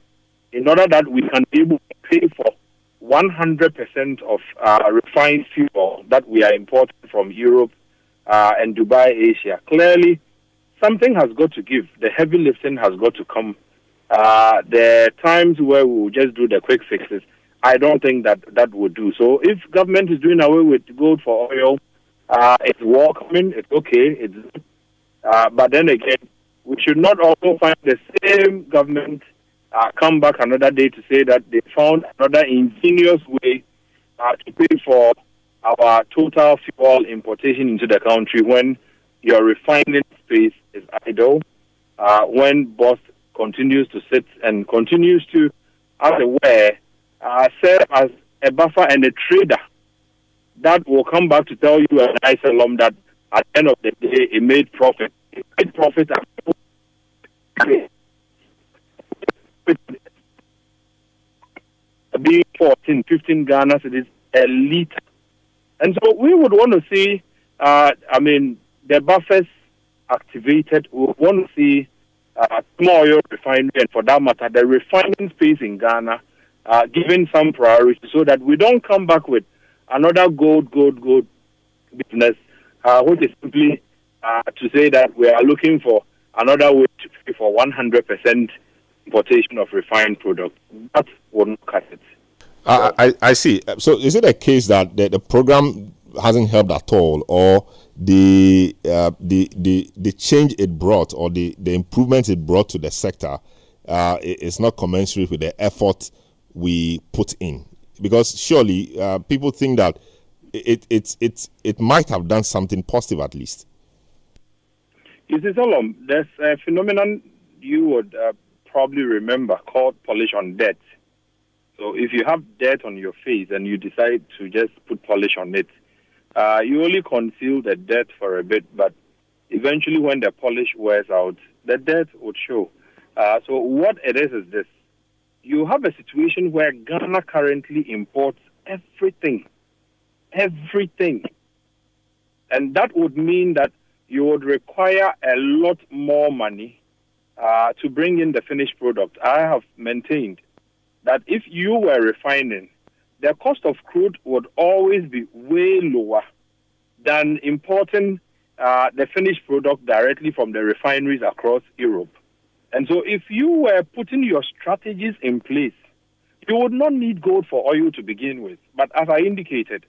in order that we can be able to pay for 100% of refined fuel that we are importing from Europe and Dubai, Asia. Clearly, something has got to give. The heavy lifting has got to come. There are times where we will just do the quick fixes. I don't think that would do. So if government is doing away with gold for oil, it's welcoming, it's okay. But then again, we should not also find the same government come back another day to say that they found another ingenious way to pay for our total fuel importation into the country when your refining space is idle, when BOS continues to sit and continues to, as it were, serve as a buffer and a trader that will come back to tell you a nice alum that at the end of the day it made profit. It made profit being 14, 15 Ghana cedis a liter. And so we would want to see, the buffers activated. We would want to see small oil refinery, and for that matter, the refining space in Ghana given some priority so that we don't come back with another gold business, which is simply to say that we are looking for another way to pay for 100% importation of refined products. That won't cut it. I see. So is it a case that the program hasn't helped at all, or the change it brought, or the improvement it brought to the sector is not commensurate with the effort we put in? Because surely people think that it might have done something positive at least. You see, Solomon, there's a phenomenon you would probably remember called polish on debt. So if you have dirt on your face and you decide to just put polish on it, you only conceal the dirt for a bit, but eventually when the polish wears out, the dirt would show. So what it is this. You have a situation where Ghana currently imports everything. And that would mean that you would require a lot more money to bring in the finished product. I have maintained that if you were refining, the cost of crude would always be way lower than importing the finished product directly from the refineries across Europe. And so if you were putting your strategies in place, you would not need gold for oil to begin with. But as I indicated,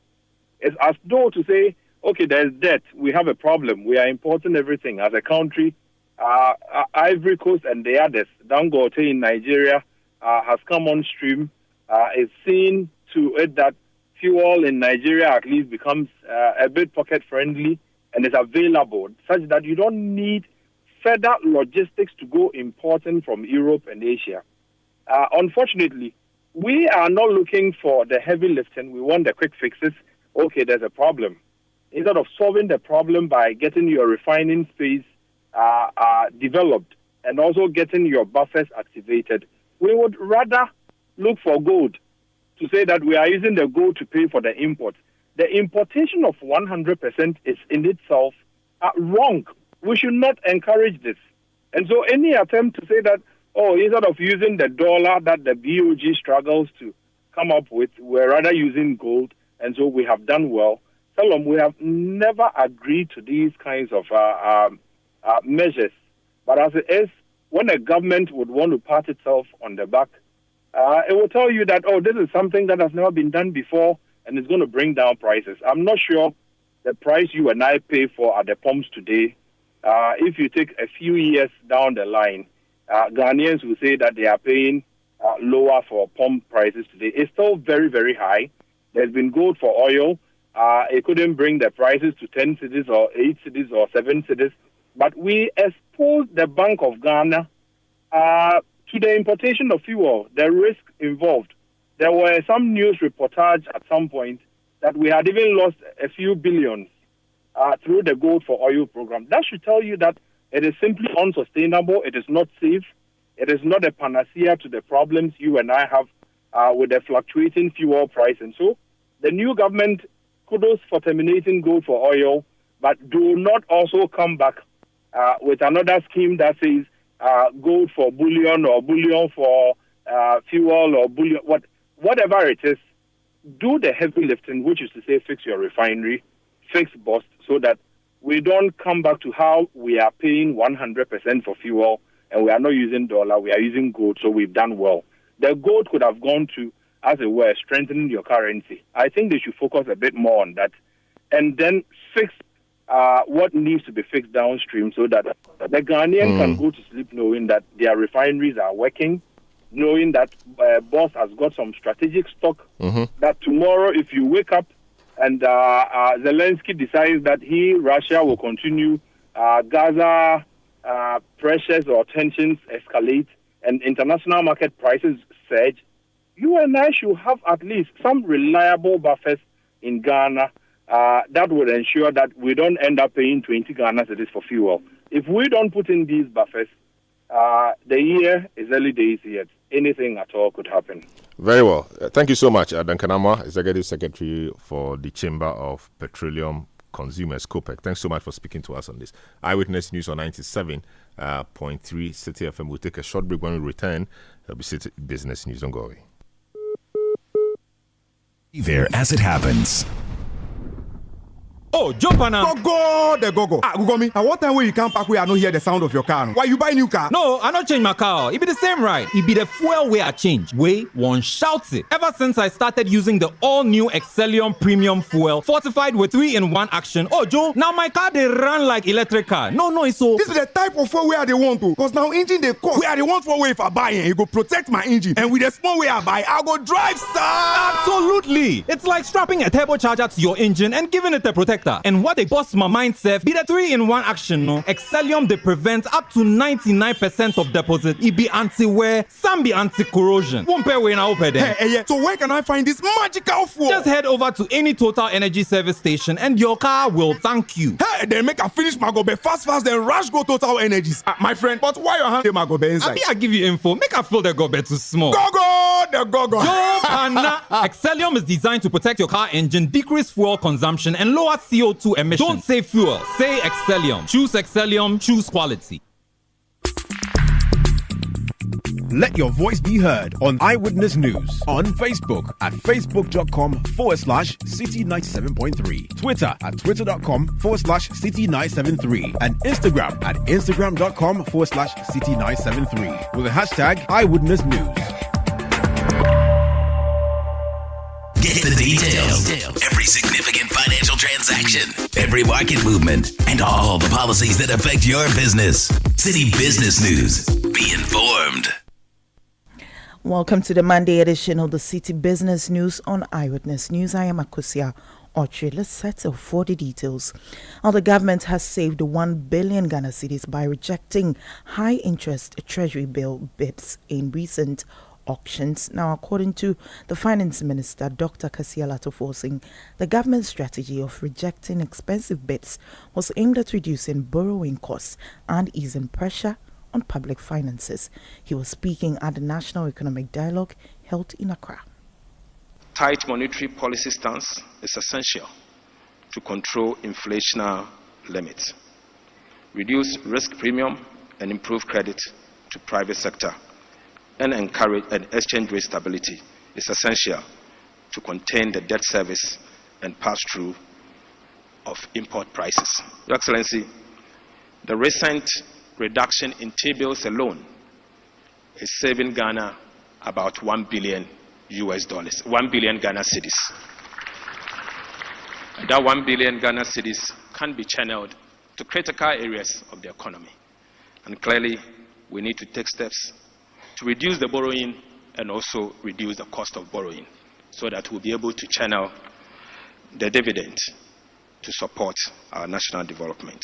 it's as though to say, okay, there's debt, we have a problem, we are importing everything as a country. Ivory Coast and the others, Dangote in Nigeria, has come on stream, is seen to it that fuel in Nigeria at least becomes a bit pocket-friendly and is available, such that you don't need further logistics to go importing from Europe and Asia. Unfortunately, we are not looking for the heavy lifting. We want the quick fixes. Okay, there's a problem. Instead of solving the problem by getting your refining space developed and also getting your buffers activated, we would rather look for gold to say that we are using the gold to pay for the import. The importation of 100% is in itself wrong. We should not encourage this. And so any attempt to say that, instead of using the dollar that the BOG struggles to come up with, we're rather using gold, and so we have done well. Salom, we have never agreed to these kinds of measures. But as it is, when a government would want to pat itself on the back, it will tell you that, this is something that has never been done before, and it's going to bring down prices. I'm not sure the price you and I pay for at the pumps today, if you take a few years down the line, Ghanaians will say that they are paying lower for pump prices today. It's still very, very high. There's been gold for oil. It couldn't bring the prices to 10 cities or 8 cities or 7 cities. But we exposed the Bank of Ghana to the importation of fuel, the risk involved. There were some news reportage at some point that we had even lost a few billions through the Gold for Oil program. That should tell you that it is simply unsustainable. It is not safe. It is not a panacea to the problems you and I have with the fluctuating fuel price. And so the new government, kudos for terminating Gold for Oil, but do not also come back with another scheme that says gold for bullion or bullion for fuel or bullion, whatever it is. Do the heavy lifting, which is to say fix your refinery, fix bust, so that we don't come back to how we are paying 100% for fuel and we are not using dollar, we are using gold, so we've done well. The gold could have gone to, as it were, strengthening your currency. I think they should focus a bit more on that and then fix what needs to be fixed downstream so that the Ghanaian can go to sleep knowing that their refineries are working, knowing that boss has got some strategic stock, that tomorrow if you wake up and Zelensky decides that Russia will continue, Gaza pressures or tensions escalate, and international market prices surge, you and I should have at least some reliable buffers in Ghana that would ensure that we don't end up paying 20 Ghana cedis for fuel. If we don't put in these buffers, the year is early days yet. Anything at all could happen. Very well. Thank you so much, Duncan Amma, Executive Secretary for the Chamber of Petroleum Consumers, COPEC. Thanks so much for speaking to us on this. Eyewitness News on 97.3 Citi FM. We'll take a short break. When we return, there'll be Citi Business News. Don't go away. Be there as it happens. Oh, jump on now. Go. Gugomi, at what time will you come back where I don't hear the sound of your car? Why you buy new car? No, I not change my car. It be the same, right? It be the fuel way I change. Way one shouts it. Ever since I started using the all-new Excellium Premium Fuel, fortified with 3-in-1 action. Oh, Joe, now my car they run like electric car. No, it's so. This is the type of fuel where they want to. Because now engine they cost. Where they want for way if I buy it, go protect my engine. And with the small way I buy, I go drive, sir. Absolutely. It's like strapping a turbocharger to your engine and giving it a protector. protector. And what they bust my mind self be the 3-in-1 action, no? Excellium they prevent up to 99% of deposit. It be anti-wear, some be anti-corrosion. Won't pay when I open them. Hey, so where can I find this magical fuel? Just head over to any Total Energy service station and your car will thank you. Hey, then make a finish my gobe fast, then rush go Total Energies. My friend, but why your hand my gobe inside? I give you info. Make a fill the gobe too small. The go-go. Excellium is designed to protect your car engine, decrease fuel consumption, and lower CO2 emissions. Don't say fuel, say Excellium. Choose Excellium, choose quality. Let your voice be heard on Eyewitness News on Facebook at facebook.com/Citi97.3, Twitter at twitter.com/Citi973, and Instagram at instagram.com/Citi973 with the hashtag Eyewitness News. Get the details. Every significant financial transaction, every market movement, and all the policies that affect your business. Citi Business News. Be informed. Welcome to the Monday edition of the Citi Business News on Eyewitness News. I am Akosia Oche. Let's settle for the details. Now, the government has saved 1 billion Ghana cedis by rejecting high-interest treasury bill bids in recent auctions. Now, according to the Finance Minister, Dr. Kasia Latofosing, the government's strategy of rejecting expensive bids was aimed at reducing borrowing costs and easing pressure on public finances. He was speaking at the National Economic Dialogue held in Accra. Tight monetary policy stance is essential to control inflationary limits, reduce risk premium, and improve credit to private sector, and encourage exchange rate stability is essential to contain the debt service and pass-through of import prices. Your Excellency, the recent reduction in T-bills alone is saving Ghana about $1 billion, 1 billion Ghana cedis. And that 1 billion Ghana cedis can be channeled to critical areas of the economy. And clearly, we need to take steps to reduce the borrowing and also reduce the cost of borrowing so that we'll be able to channel the dividend to support our national development.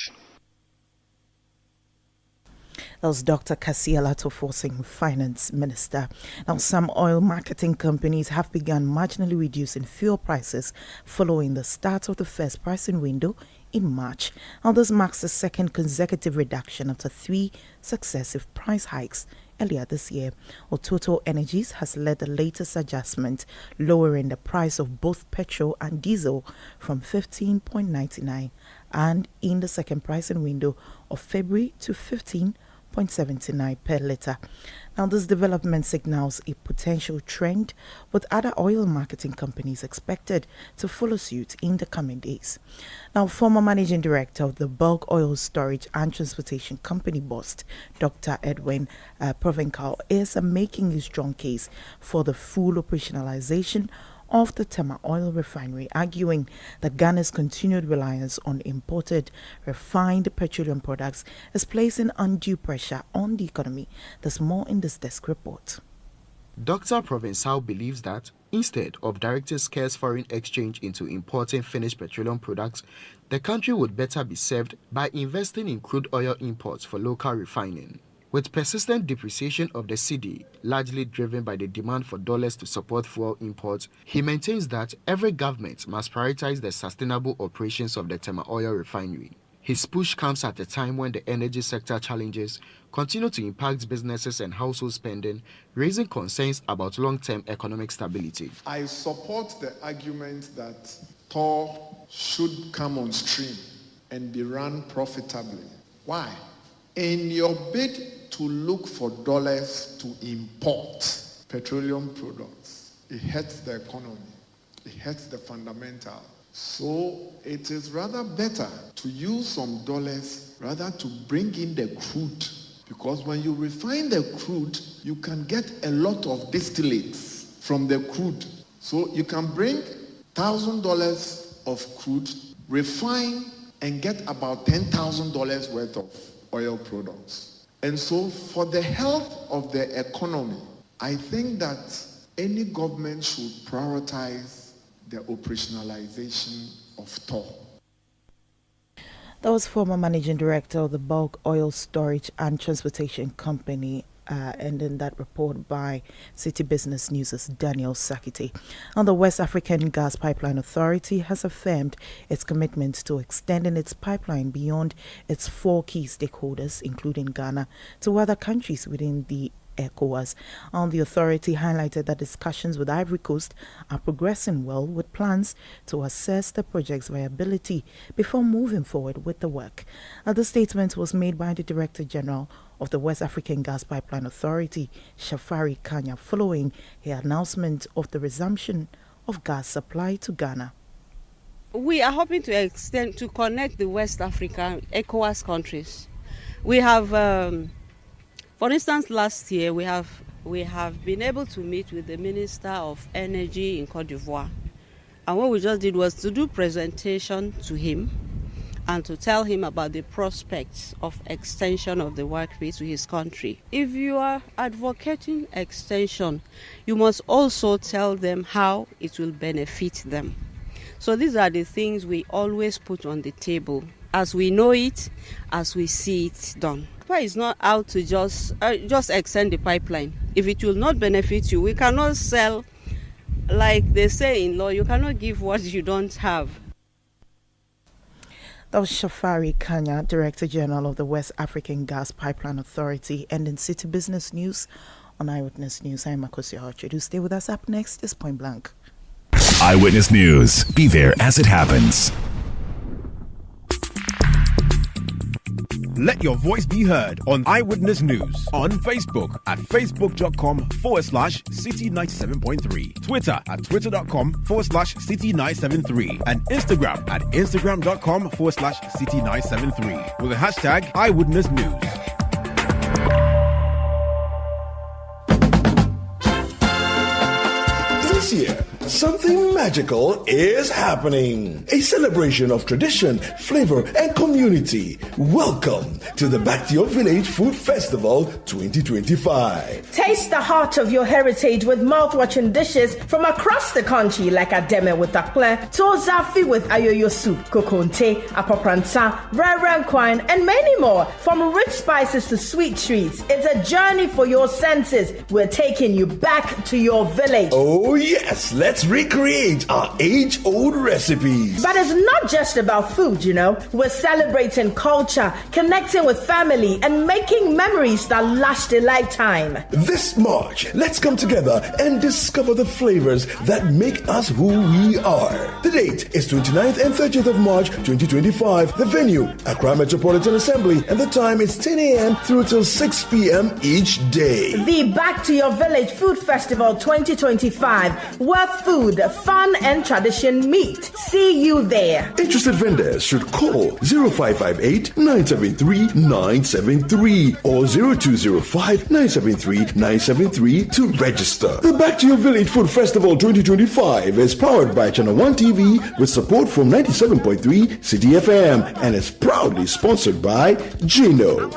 That was Dr. Kasia Latofosing, Finance Minister. Now, some oil marketing companies have begun marginally reducing fuel prices following the start of the first pricing window in March. Now, this marks the second consecutive reduction after 3 successive price hikes earlier this year. Total Energies has led the latest adjustment, lowering the price of both petrol and diesel from 15.99 and in the second pricing window of February to 15.79 per litre. Now, this development signals a potential trend, with other oil marketing companies expected to follow suit in the coming days. Now, former managing director of the Bulk Oil Storage and Transportation Company, BOST, Dr. Edwin Provencal, is making a strong case for the full operationalization of the Tema Oil Refinery, arguing that Ghana's continued reliance on imported refined petroleum products is placing undue pressure on the economy. There's more in this desk report. Dr. Provencal believes that instead of directing scarce foreign exchange into importing finished petroleum products, the country would better be served by investing in crude oil imports for local refining. With persistent depreciation of the cedi, largely driven by the demand for dollars to support fuel imports, he maintains that every government must prioritize the sustainable operations of the Tema Oil Refinery. His push comes at a time when the energy sector challenges continue to impact businesses and household spending, raising concerns about long-term economic stability. I support the argument that TOR should come on stream and be run profitably. Why? In your bid to look for dollars to import petroleum products, it hurts the economy, it hurts the fundamental. So it is rather better to use some dollars rather to bring in the crude, because when you refine the crude, you can get a lot of distillates from the crude. So you can bring $1,000 of crude, refine, and get about $10,000 worth of oil products. And so for the health of the economy, I think that any government should prioritize the operationalization of TOR. That was former managing director of the Bulk Oil Storage and Transportation Company, ending that report by Citi Business News' Daniel Sakiti. And the West African Gas Pipeline Authority has affirmed its commitment to extending its pipeline beyond its 4 key stakeholders, including Ghana, to other countries within the ECOWAS. The authority highlighted that discussions with Ivory Coast are progressing well, with plans to assess the project's viability before moving forward with the work. The statement was made by the Director General of the West African Gas Pipeline Authority, Shafari Kanya, following the announcement of the resumption of gas supply to Ghana. We are hoping to connect the West African ECOWAS countries. We have for instance, last year we have been able to meet with the Minister of Energy in Cote d'Ivoire, and what we just did was to do presentation to him and to tell him about the prospects of extension of the workway to his country. If you are advocating extension, you must also tell them how it will benefit them. So these are the things we always put on the table, as we know it, as we see it done. It's not out to just extend the pipeline. If it will not benefit you, we cannot sell, like they say in law, you cannot give what you don't have. That was Shafari Kanya, Director General of the West African Gas Pipeline Authority, and in Citi Business News on Eyewitness News. I'm Makosi Archer. Stay with us. Up next is Point Blank. Eyewitness News. Be there as it happens. Let your voice be heard on Eyewitness News on Facebook at facebook.com/Citi97.3, Twitter at twitter.com/Citi973, and Instagram at instagram.com/Citi973 with the hashtag Eyewitness News. This year, something magical is happening. A celebration of tradition, flavor, and community. Welcome to the Back to Your Village Food Festival 2025. Taste the heart of your heritage with mouth-watering dishes from across the country, like Ademe with Akple, Tozafi with Ayoyo soup, Kokonte, Apopranta, Rare Quine, and many more. From rich spices to sweet treats, it's a journey for your senses. We're taking you back to your village. Oh yes, let's recreate our age-old recipes. But it's not just about food, you know. We're celebrating culture, connecting with family, and making memories that last a lifetime. This March, let's come together and discover the flavors that make us who we are. The date is 29th and 30th of March 2025. The venue, Accra Metropolitan Assembly, and the time is 10 a.m. through till 6 p.m. each day. The Back to Your Village Food Festival 2025, where food, fun, and tradition meet. See you there. Interested vendors should call 0558-973-973 or 0205-973-973 to register. The Back to Your Village Food Festival 2025 is powered by Channel 1 TV with support from 97.3 Citi FM and is proudly sponsored by Gino.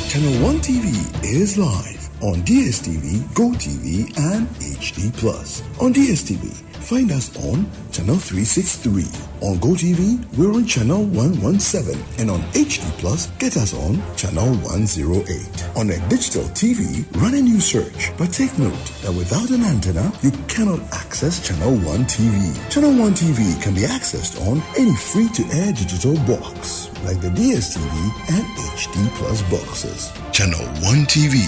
Channel 1 TV is live on DSTV, GoTV, and HD+. On DSTV, find us on Channel 363. On GoTV, we're on Channel 117. And on HD+, get us on Channel 108. On a digital TV, run a new search. But take note that without an antenna, you cannot access Channel 1 TV. Channel 1 TV can be accessed on any free-to-air digital box, like the DSTV and HD+ boxes. Channel 1 TV,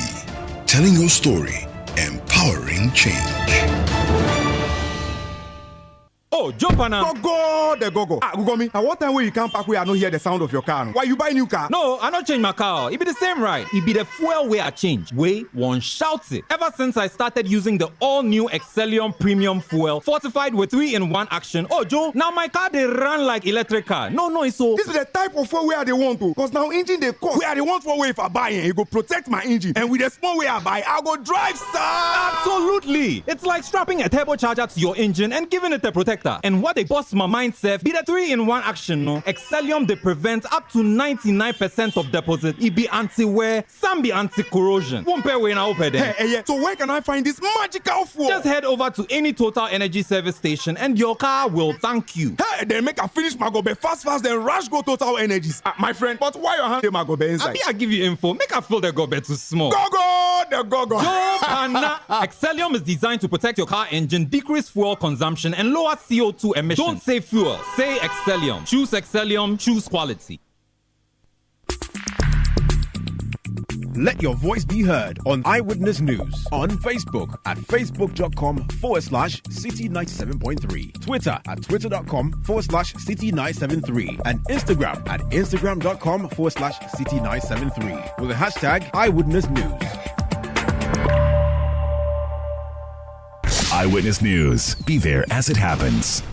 telling your story, empowering change. Oh, jump on now. Go. Google at what time will you come back where I don't hear the sound of your car? Why you buy new car? No, I not change my car. It be the same, right? It be the fuel way I change. Way one shouts it. Ever since I started using the all-new Excellium Premium Fuel, fortified with 3-in-1 action. Oh, Joe, now my car they run like electric car. No, it's so. This is the type of fuel where they want to. Because now engine they cost. Where they want for way if I buy it go protect my engine. And with the small way I buy, I go drive, sir. Absolutely. It's like strapping a turbocharger to your engine and giving it a protector. protector. And what they bust my mind self be the 3-in-1 action, no? Excellium, they prevent up to 99% of deposit. It be anti-wear, some be anti-corrosion. Won't pay when I open them. Hey, so where can I find this magical fuel? Just head over to any Total Energy service station and your car will thank you. Hey, then make a finish Magobe fast, then rush go Total Energies. My friend, but why your hand Magobe inside? I give you info. Make a fill the gobe too small. The go-go. Excellium is designed to protect your car engine, decrease fuel consumption, and lower CO2 emissions. Don't say fuel, say Excellium. Choose Excellium, choose quality. Let your voice be heard on Eyewitness News on Facebook at facebook.com/Citi97.3, Twitter at twitter.com/Citi973, and Instagram at instagram.com/Citi973 with the hashtag Eyewitness News. Eyewitness News. Be there as it happens.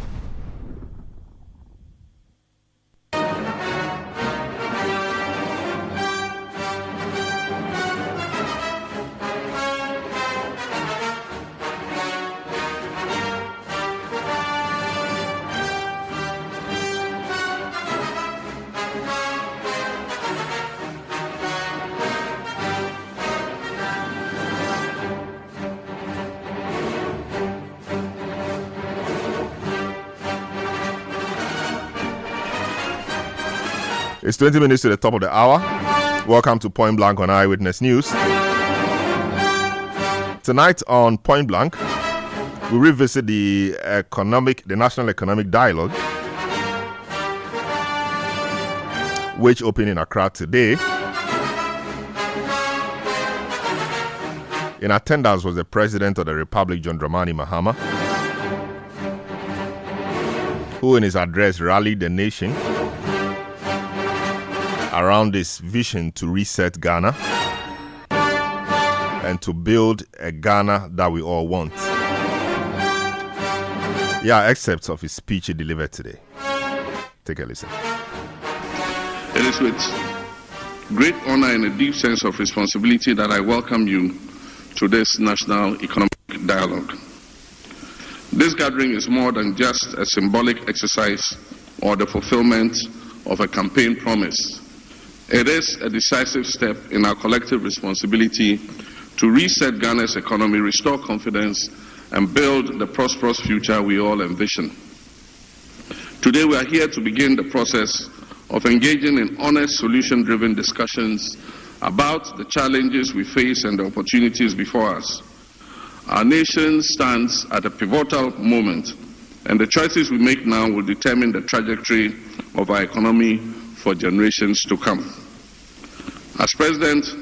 It's 20 minutes to the top of the hour. Welcome to Point Blank on Eyewitness News. Tonight on Point Blank, we revisit the National Economic Dialogue, which opened in Accra today. In attendance was the President of the Republic, John Dramani Mahama, who in his address rallied the nation around his vision to reset Ghana and to build a Ghana that we all want. Yeah, excerpts of his speech he delivered today. Take a listen. It is with great honor and a deep sense of responsibility that I welcome you to this National Economic Dialogue. This gathering is more than just a symbolic exercise or the fulfillment of a campaign promise. It is a decisive step in our collective responsibility to reset Ghana's economy, restore confidence, and build the prosperous future we all envision. Today we are here to begin the process of engaging in honest, solution-driven discussions about the challenges we face and the opportunities before us. Our nation stands at a pivotal moment, and the choices we make now will determine the trajectory of our economy for generations to come. As President,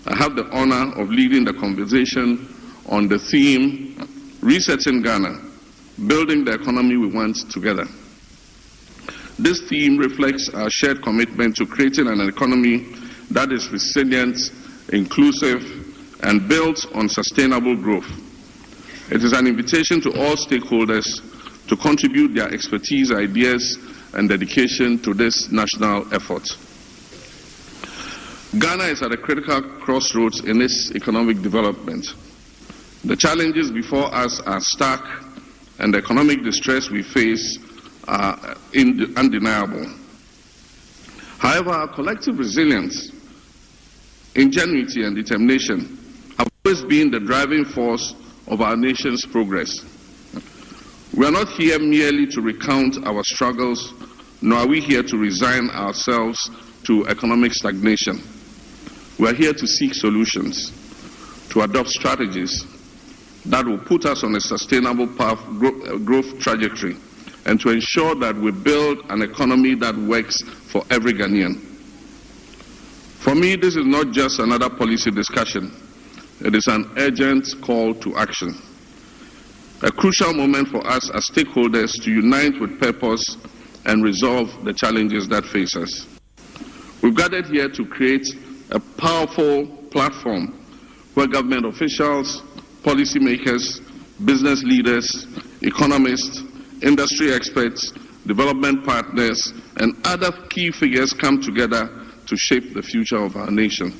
I have the honor of leading the conversation on the theme, Resetting Ghana, Building the Economy We Want Together. This theme reflects our shared commitment to creating an economy that is resilient, inclusive, and built on sustainable growth. It is an invitation to all stakeholders to contribute their expertise, ideas, and dedication to this national effort. Ghana is at a critical crossroads in its economic development. The challenges before us are stark, and the economic distress we face are undeniable. However, our collective resilience, ingenuity, and determination have always been the driving force of our nation's progress. We are not here merely to recount our struggles, nor are we here to resign ourselves to economic stagnation. We are here to seek solutions, to adopt strategies that will put us on a sustainable growth trajectory, and to ensure that we build an economy that works for every Ghanaian. For me, this is not just another policy discussion. It is an urgent call to action. A crucial moment for us as stakeholders to unite with purpose and resolve the challenges that face us. We've gathered here to create a powerful platform where government officials, policymakers, business leaders, economists, industry experts, development partners, and other key figures come together to shape the future of our nation.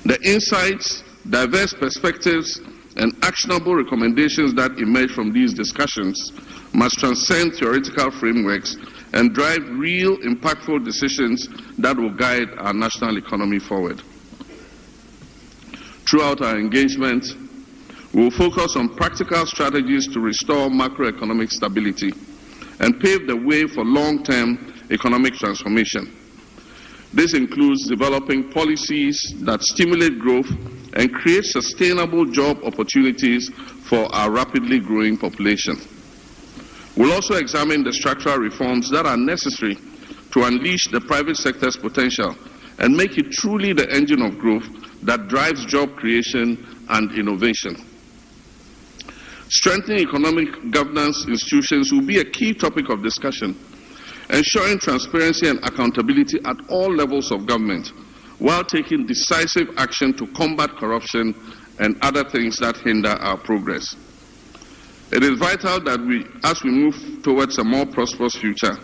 The insights, diverse perspectives, and actionable recommendations that emerge from these discussions must transcend theoretical frameworks and drive real, impactful decisions that will guide our national economy forward. Throughout our engagement, we will focus on practical strategies to restore macroeconomic stability and pave the way for long-term economic transformation. This includes developing policies that stimulate growth and create sustainable job opportunities for our rapidly growing population. We'll also examine the structural reforms that are necessary to unleash the private sector's potential and make it truly the engine of growth that drives job creation and innovation. Strengthening economic governance institutions will be a key topic of discussion, ensuring transparency and accountability at all levels of government, while taking decisive action to combat corruption and other things that hinder our progress. It is vital that as we move towards a more prosperous future,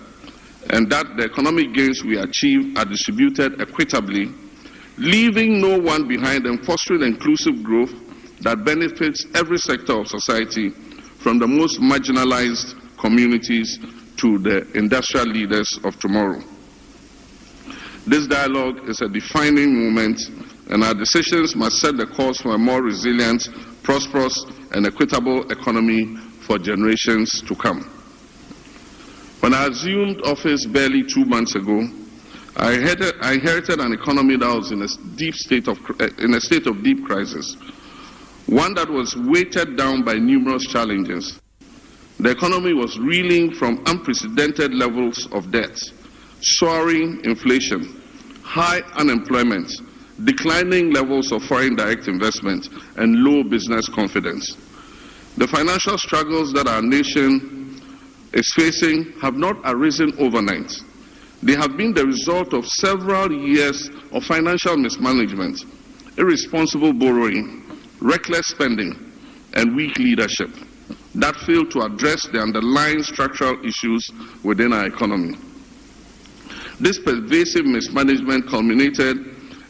and that the economic gains we achieve are distributed equitably, leaving no one behind and fostering inclusive growth that benefits every sector of society, from the most marginalized communities to the industrial leaders of tomorrow. This dialogue is a defining moment, and our decisions must set the course for a more resilient, prosperous, and equitable economy for generations to come. When I assumed office barely 2 months ago, I inherited an economy that was in a state of deep crisis, one that was weighted down by numerous challenges. The economy was reeling from unprecedented levels of debt, soaring inflation, high unemployment, declining levels of foreign direct investment, and low business confidence. The financial struggles that our nation is facing have not arisen overnight. They have been the result of several years of financial mismanagement, irresponsible borrowing, reckless spending, and weak leadership that failed to address the underlying structural issues within our economy. This pervasive mismanagement culminated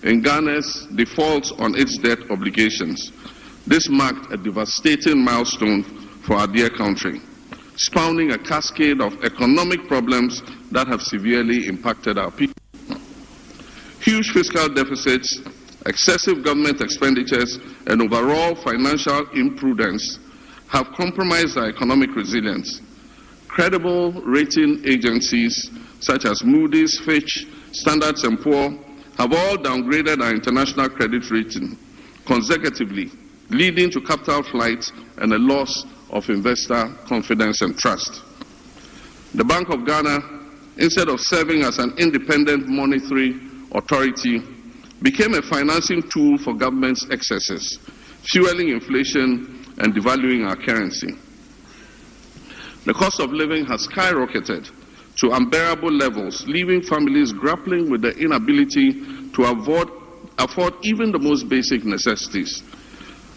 in Ghana's defaults on its debt obligations. This marked a devastating milestone for our dear country, spawning a cascade of economic problems that have severely impacted our people. Huge fiscal deficits, excessive government expenditures, and overall financial imprudence have compromised our economic resilience. Credible rating agencies such as Moody's, Fitch, Standard & Poor's have all downgraded our international credit rating consecutively, leading to capital flight and a loss of investor confidence and trust. The Bank of Ghana, instead of serving as an independent monetary authority, became a financing tool for government's excesses, fueling inflation and devaluing our currency. The cost of living has skyrocketed to unbearable levels, leaving families grappling with the inability to afford even the most basic necessities.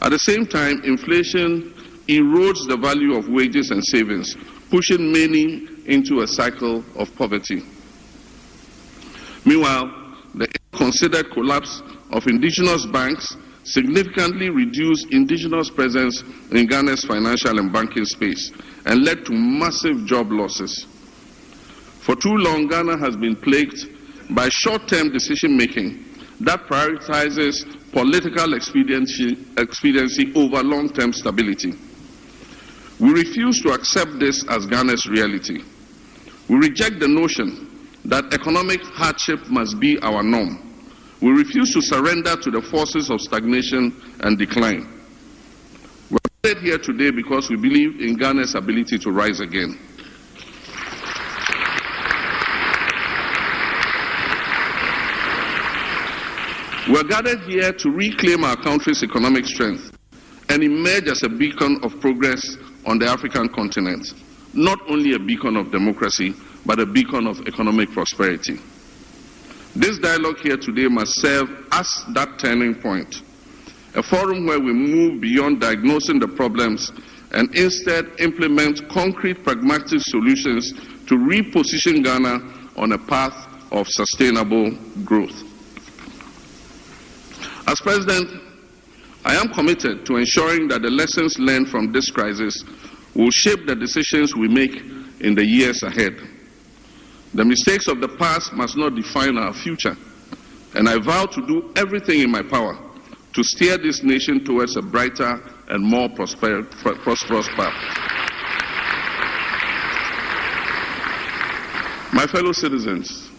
At the same time, inflation erodes the value of wages and savings, pushing many into a cycle of poverty. Meanwhile, the considered collapse of indigenous banks significantly reduced indigenous presence in Ghana's financial and banking space and led to massive job losses. For too long, Ghana has been plagued by short-term decision-making that prioritizes political expediency over long-term stability. We refuse to accept this as Ghana's reality. We reject the notion that economic hardship must be our norm. We refuse to surrender to the forces of stagnation and decline. We're gathered here today because we believe in Ghana's ability to rise again. We're gathered here to reclaim our country's economic strength and emerge as a beacon of progress on the African continent. Not only a beacon of democracy, but a beacon of economic prosperity. This dialogue here today must serve as that turning point, a forum where we move beyond diagnosing the problems and instead implement concrete, pragmatic solutions to reposition Ghana on a path of sustainable growth. As President, I am committed to ensuring that the lessons learned from this crisis will shape the decisions we make in the years ahead. The mistakes of the past must not define our future, and I vow to do everything in my power to steer this nation towards a brighter and more prosperous path. My fellow citizens,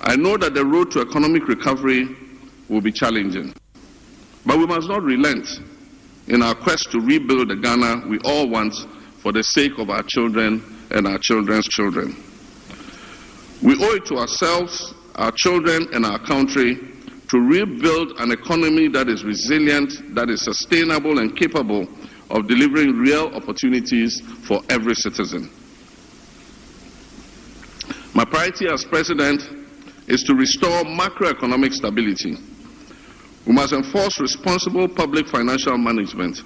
I know that the road to economic recovery will be challenging, but we must not relent in our quest to rebuild the Ghana we all want for the sake of our children and our children's children. We owe it to ourselves, our children, and our country to rebuild an economy that is resilient, that is sustainable and capable of delivering real opportunities for every citizen. My priority as President is to restore macroeconomic stability. We must enforce responsible public financial management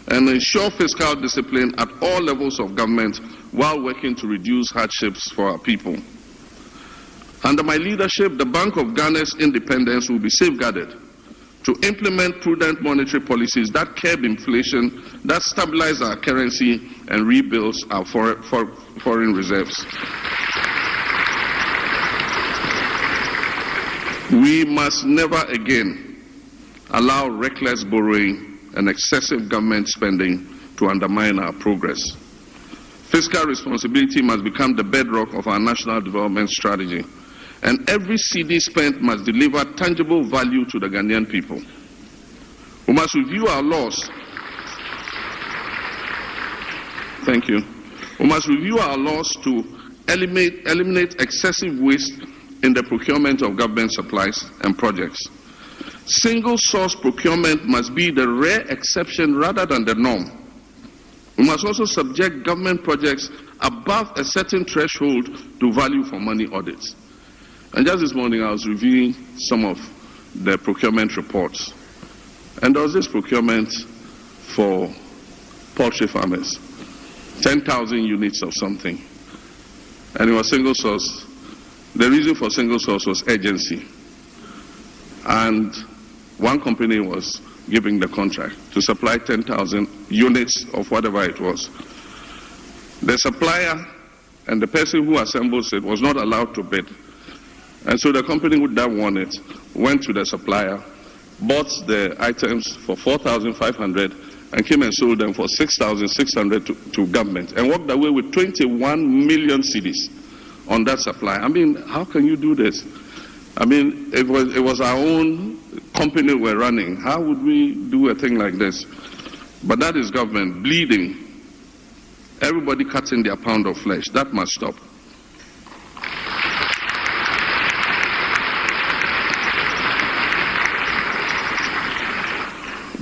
and ensure fiscal discipline at all levels of government while working to reduce hardships for our people. Under my leadership, the Bank of Ghana's independence will be safeguarded to implement prudent monetary policies that curb inflation, that stabilize our currency, and rebuilds our foreign reserves. We must never again allow reckless borrowing and excessive government spending to undermine our progress. Fiscal responsibility must become the bedrock of our national development strategy, and every cedi spent must deliver tangible value to the Ghanaian people. We must review our laws. Thank you. We must review our laws to eliminate excessive waste in the procurement of government supplies and projects. Single source procurement must be the rare exception rather than the norm. We must also subject government projects above a certain threshold to value for money audits. And just this morning I was reviewing some of the procurement reports. And there was this procurement for poultry farmers, 10,000 units of something. And it was single source. The reason for single source was urgency. And one company was giving the contract to supply 10,000 units of whatever it was. The supplier and the person who assembles it was not allowed to bid. And so the company that won it went to the supplier, bought the items for 4,500 and came and sold them for 6,600 to government and walked away with 21 million cedis on that supply. I mean, how can you do this? I mean, it was our own company we're running. How would we do a thing like this? But that is government bleeding. Everybody cutting their pound of flesh. That must stop.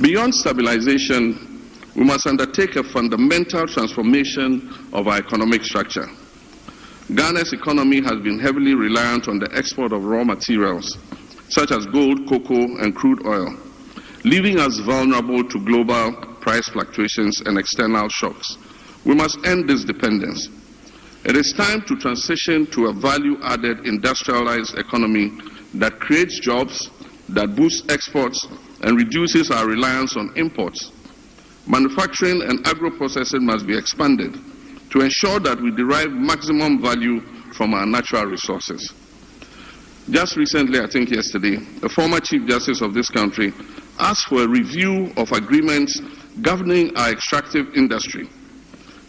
Beyond stabilization, we must undertake a fundamental transformation of our economic structure. Ghana's economy has been heavily reliant on the export of raw materials, such as gold, cocoa, and crude oil, leaving us vulnerable to global price fluctuations and external shocks. We must end this dependence. It is time to transition to a value-added industrialized economy that creates jobs, that boosts exports, and reduces our reliance on imports. Manufacturing and agro-processing must be expanded to ensure that we derive maximum value from our natural resources. Just recently, I think yesterday, the former Chief Justice of this country asked for a review of agreements governing our extractive industry.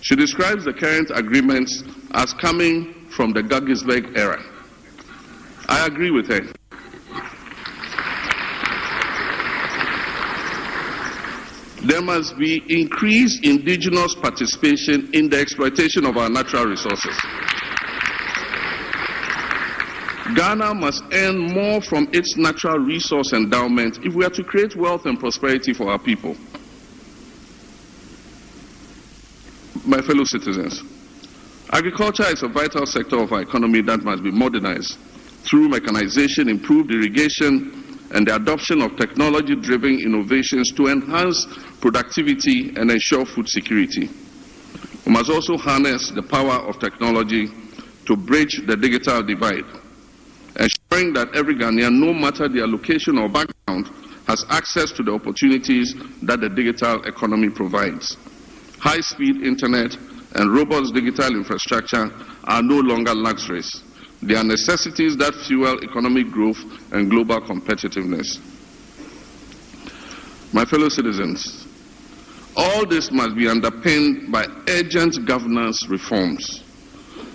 She describes the current agreements as coming from the Guggisberg era. I agree with her. There must be increased indigenous participation in the exploitation of our natural resources. Ghana must earn more from its natural resource endowment if we are to create wealth and prosperity for our people. My fellow citizens, agriculture is a vital sector of our economy that must be modernized through mechanization, improved irrigation, and the adoption of technology-driven innovations to enhance productivity and ensure food security. We must also harness the power of technology to bridge the digital divide, ensuring that every Ghanaian, no matter their location or background, has access to the opportunities that the digital economy provides. High-speed internet and robust digital infrastructure are no longer luxuries. They are necessities that fuel economic growth and global competitiveness. My fellow citizens, all this must be underpinned by urgent governance reforms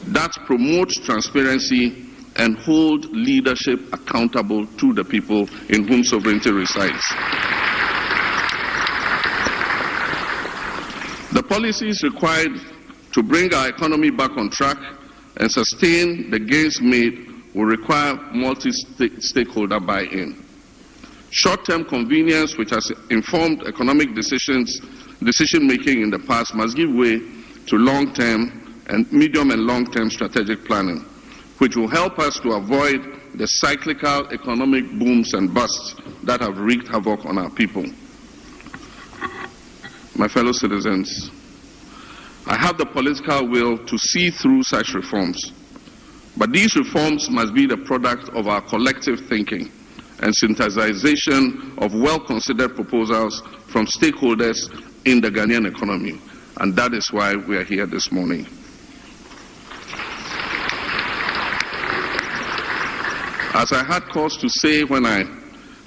that promote transparency and hold leadership accountable to the people in whom sovereignty resides. The policies required to bring our economy back on track and sustain the gains made will require multi-stakeholder buy-in. Short-term convenience, which has informed economic decision-making in the past, must give way to long-term and medium and long-term strategic planning, which will help us to avoid the cyclical economic booms and busts that have wreaked havoc on our people. My fellow citizens, I have the political will to see through such reforms, but these reforms must be the product of our collective thinking and synthesization of well-considered proposals from stakeholders in the Ghanaian economy, and that is why we are here this morning. As I had cause to say when I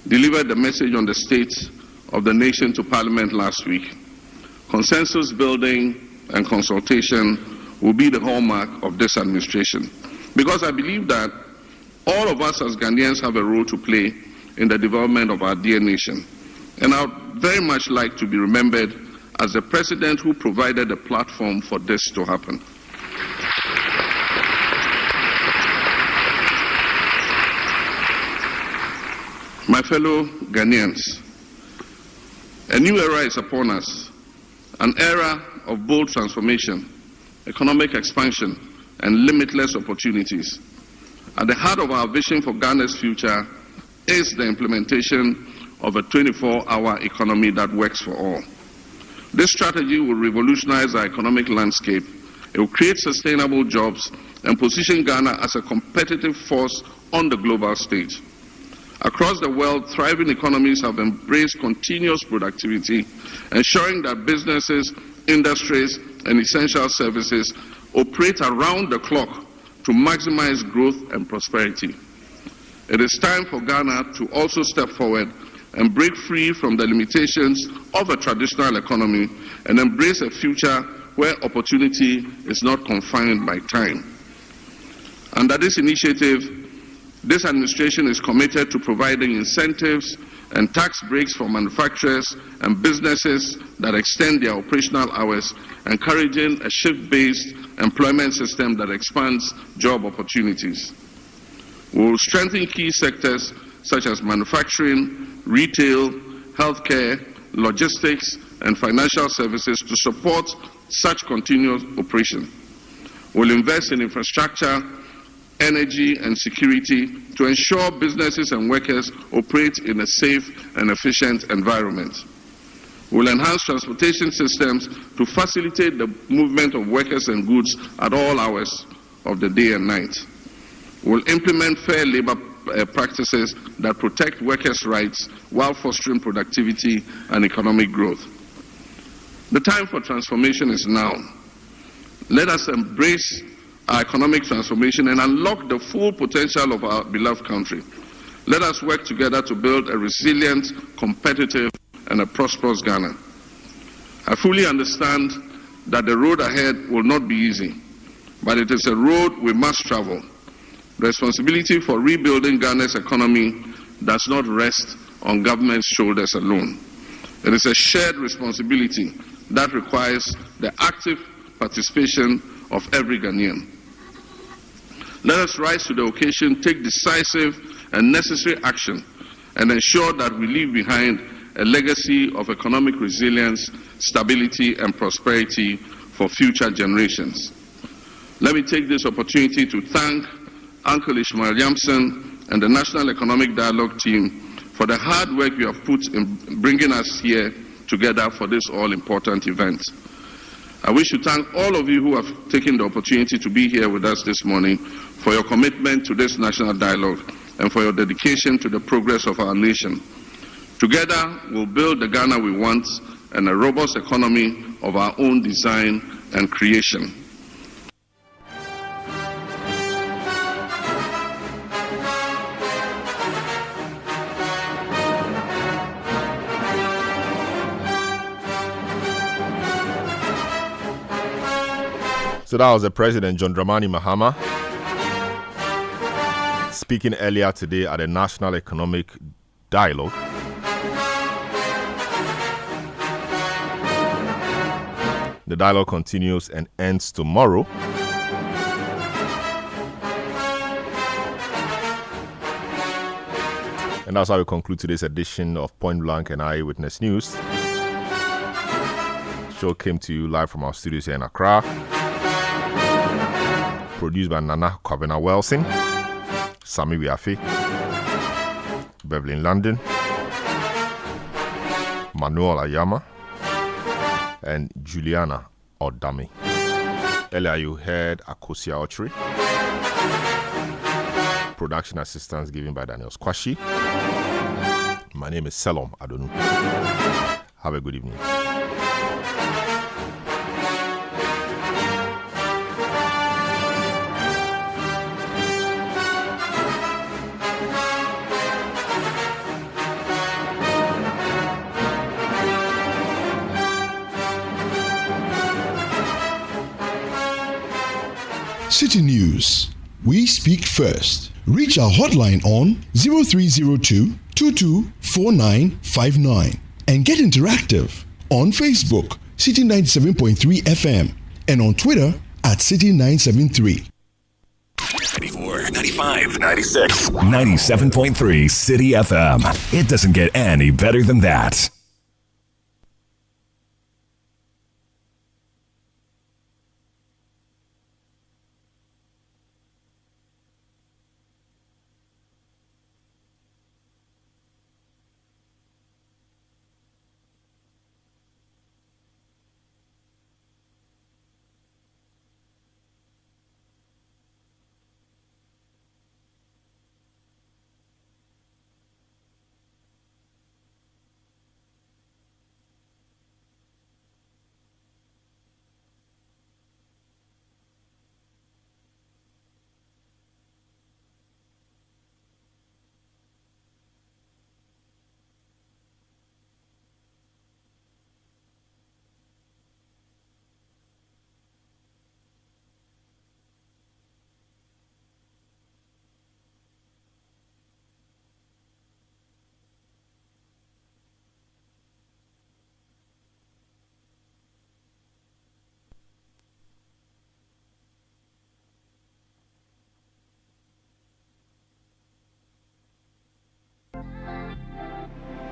delivered the message on the state of the nation to Parliament last week, consensus building and consultation will be the hallmark of this administration, because I believe that all of us as Ghanaians have a role to play in the development of our dear nation. And I would very much like to be remembered as the president who provided a platform for this to happen. My fellow Ghanaians, a new era is upon us, an era of bold transformation, economic expansion, and limitless opportunities. At the heart of our vision for Ghana's future is the implementation of a 24-hour economy that works for all. This strategy will revolutionize our economic landscape. It will create sustainable jobs and position Ghana as a competitive force on the global stage. Across the world, thriving economies have embraced continuous productivity, ensuring that businesses, industries, and essential services operate around the clock to maximize growth and prosperity. It is time for Ghana to also step forward and break free from the limitations of a traditional economy and embrace a future where opportunity is not confined by time. Under this initiative, this administration is committed to providing incentives and tax breaks for manufacturers and businesses that extend their operational hours, encouraging a shift-based employment system that expands job opportunities. We will strengthen key sectors such as manufacturing, retail, healthcare, logistics, and financial services to support such continuous operation. We will invest in infrastructure, energy, and security to ensure businesses and workers operate in a safe and efficient environment. We will enhance transportation systems to facilitate the movement of workers and goods at all hours of the day and night. We will implement fair labor practices that protect workers' rights while fostering productivity and economic growth. The time for transformation is now. Let us embrace our economic transformation and unlock the full potential of our beloved country. Let us work together to build a resilient, competitive, and a prosperous Ghana. I fully understand that the road ahead will not be easy, but it is a road we must travel. The responsibility for rebuilding Ghana's economy does not rest on government's shoulders alone. It is a shared responsibility that requires the active participation of every Ghanaian. Let us rise to the occasion, take decisive and necessary action, and ensure that we leave behind a legacy of economic resilience, stability, and prosperity for future generations. Let me take this opportunity to thank Uncle Ishmael Yamson and the National Economic Dialogue team for the hard work you have put in bringing us here together for this all-important event. I wish to thank all of you who have taken the opportunity to be here with us this morning for your commitment to this national dialogue and for your dedication to the progress of our nation. Together, we'll build the Ghana we want and a robust economy of our own design and creation. So that was the President John Dramani Mahama speaking earlier today at the National Economic Dialogue. The dialogue continues and ends tomorrow. And that's how we conclude today's edition of Point Blank and Eyewitness News. The show came to you live from our studios here in Accra. Produced by Nana Kwabena Wilson, Sami Wiafi, Beverly London, Manuel Ayama, and Juliana Odami. Earlier you heard Akosia Ochri. Production assistance given by Daniel Squashi. My name is Selom Adonu. Have a good evening. Citi News. We speak first. Reach our hotline on 0302 224959 and get interactive on Facebook, Citi 97.3 FM, and on Twitter at Citi 973. 94, 95, 96, 97.3 Citi FM. It doesn't get any better than that.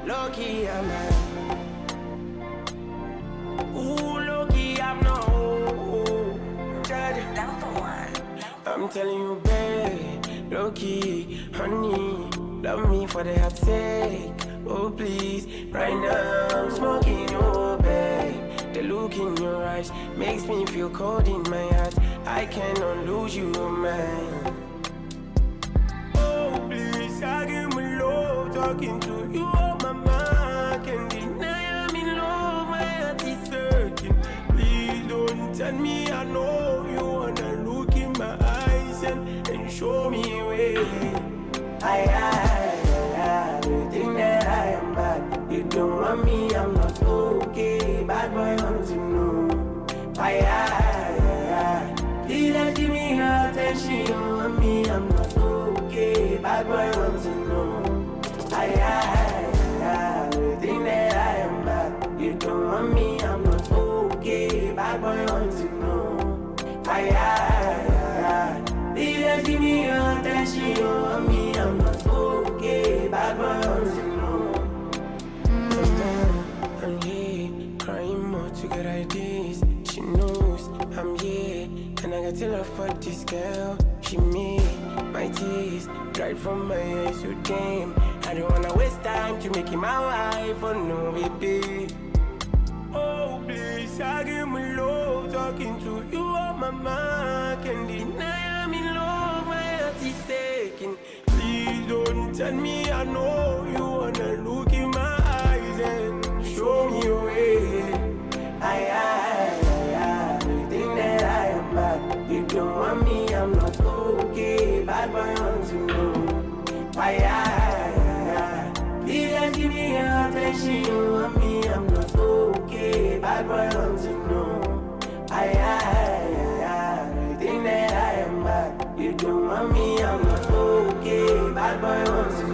Lucky I'm at. Ooh, lucky I'm not. Down the line. I'm telling you, babe. Lucky, honey, love me for the heart's sake. Oh, please, right now I'm smoking, oh, babe. The look in your eyes makes me feel cold in my heart. I cannot lose you, man. Oh, please, I give me love, talking to you. Tell me I know you wanna look in my eyes and show me a way. You think that I am bad. You don't want me, I'm not okay. Bad boy, want to know. Please just give me your attention. You don't want me, I'm not okay. Bad boy, want to know. You think that I am bad. You don't want me, I'm not okay. Bad boy, want to know. Please just give me your attention. You want me, I'm not okay. Bad boy, want to know. I'm here, crying more to get ideas. She knows I'm here, and I got to love for this girl. She made my tears dried from my eyes with game. I don't wanna waste time to make you my wife, oh no, baby. Oh, please, I give me love, talking to you on my mind. Can't deny I'm in love, my heart is taking. Please don't tell me I know you wanna look in my eyes and show me your way. bad boy want to know. Why you just give me your attention, you want me, I'm not okay. Bad boy want to know. I think that I am bad. You don't want me, I'm not okay. Bad boy want to know.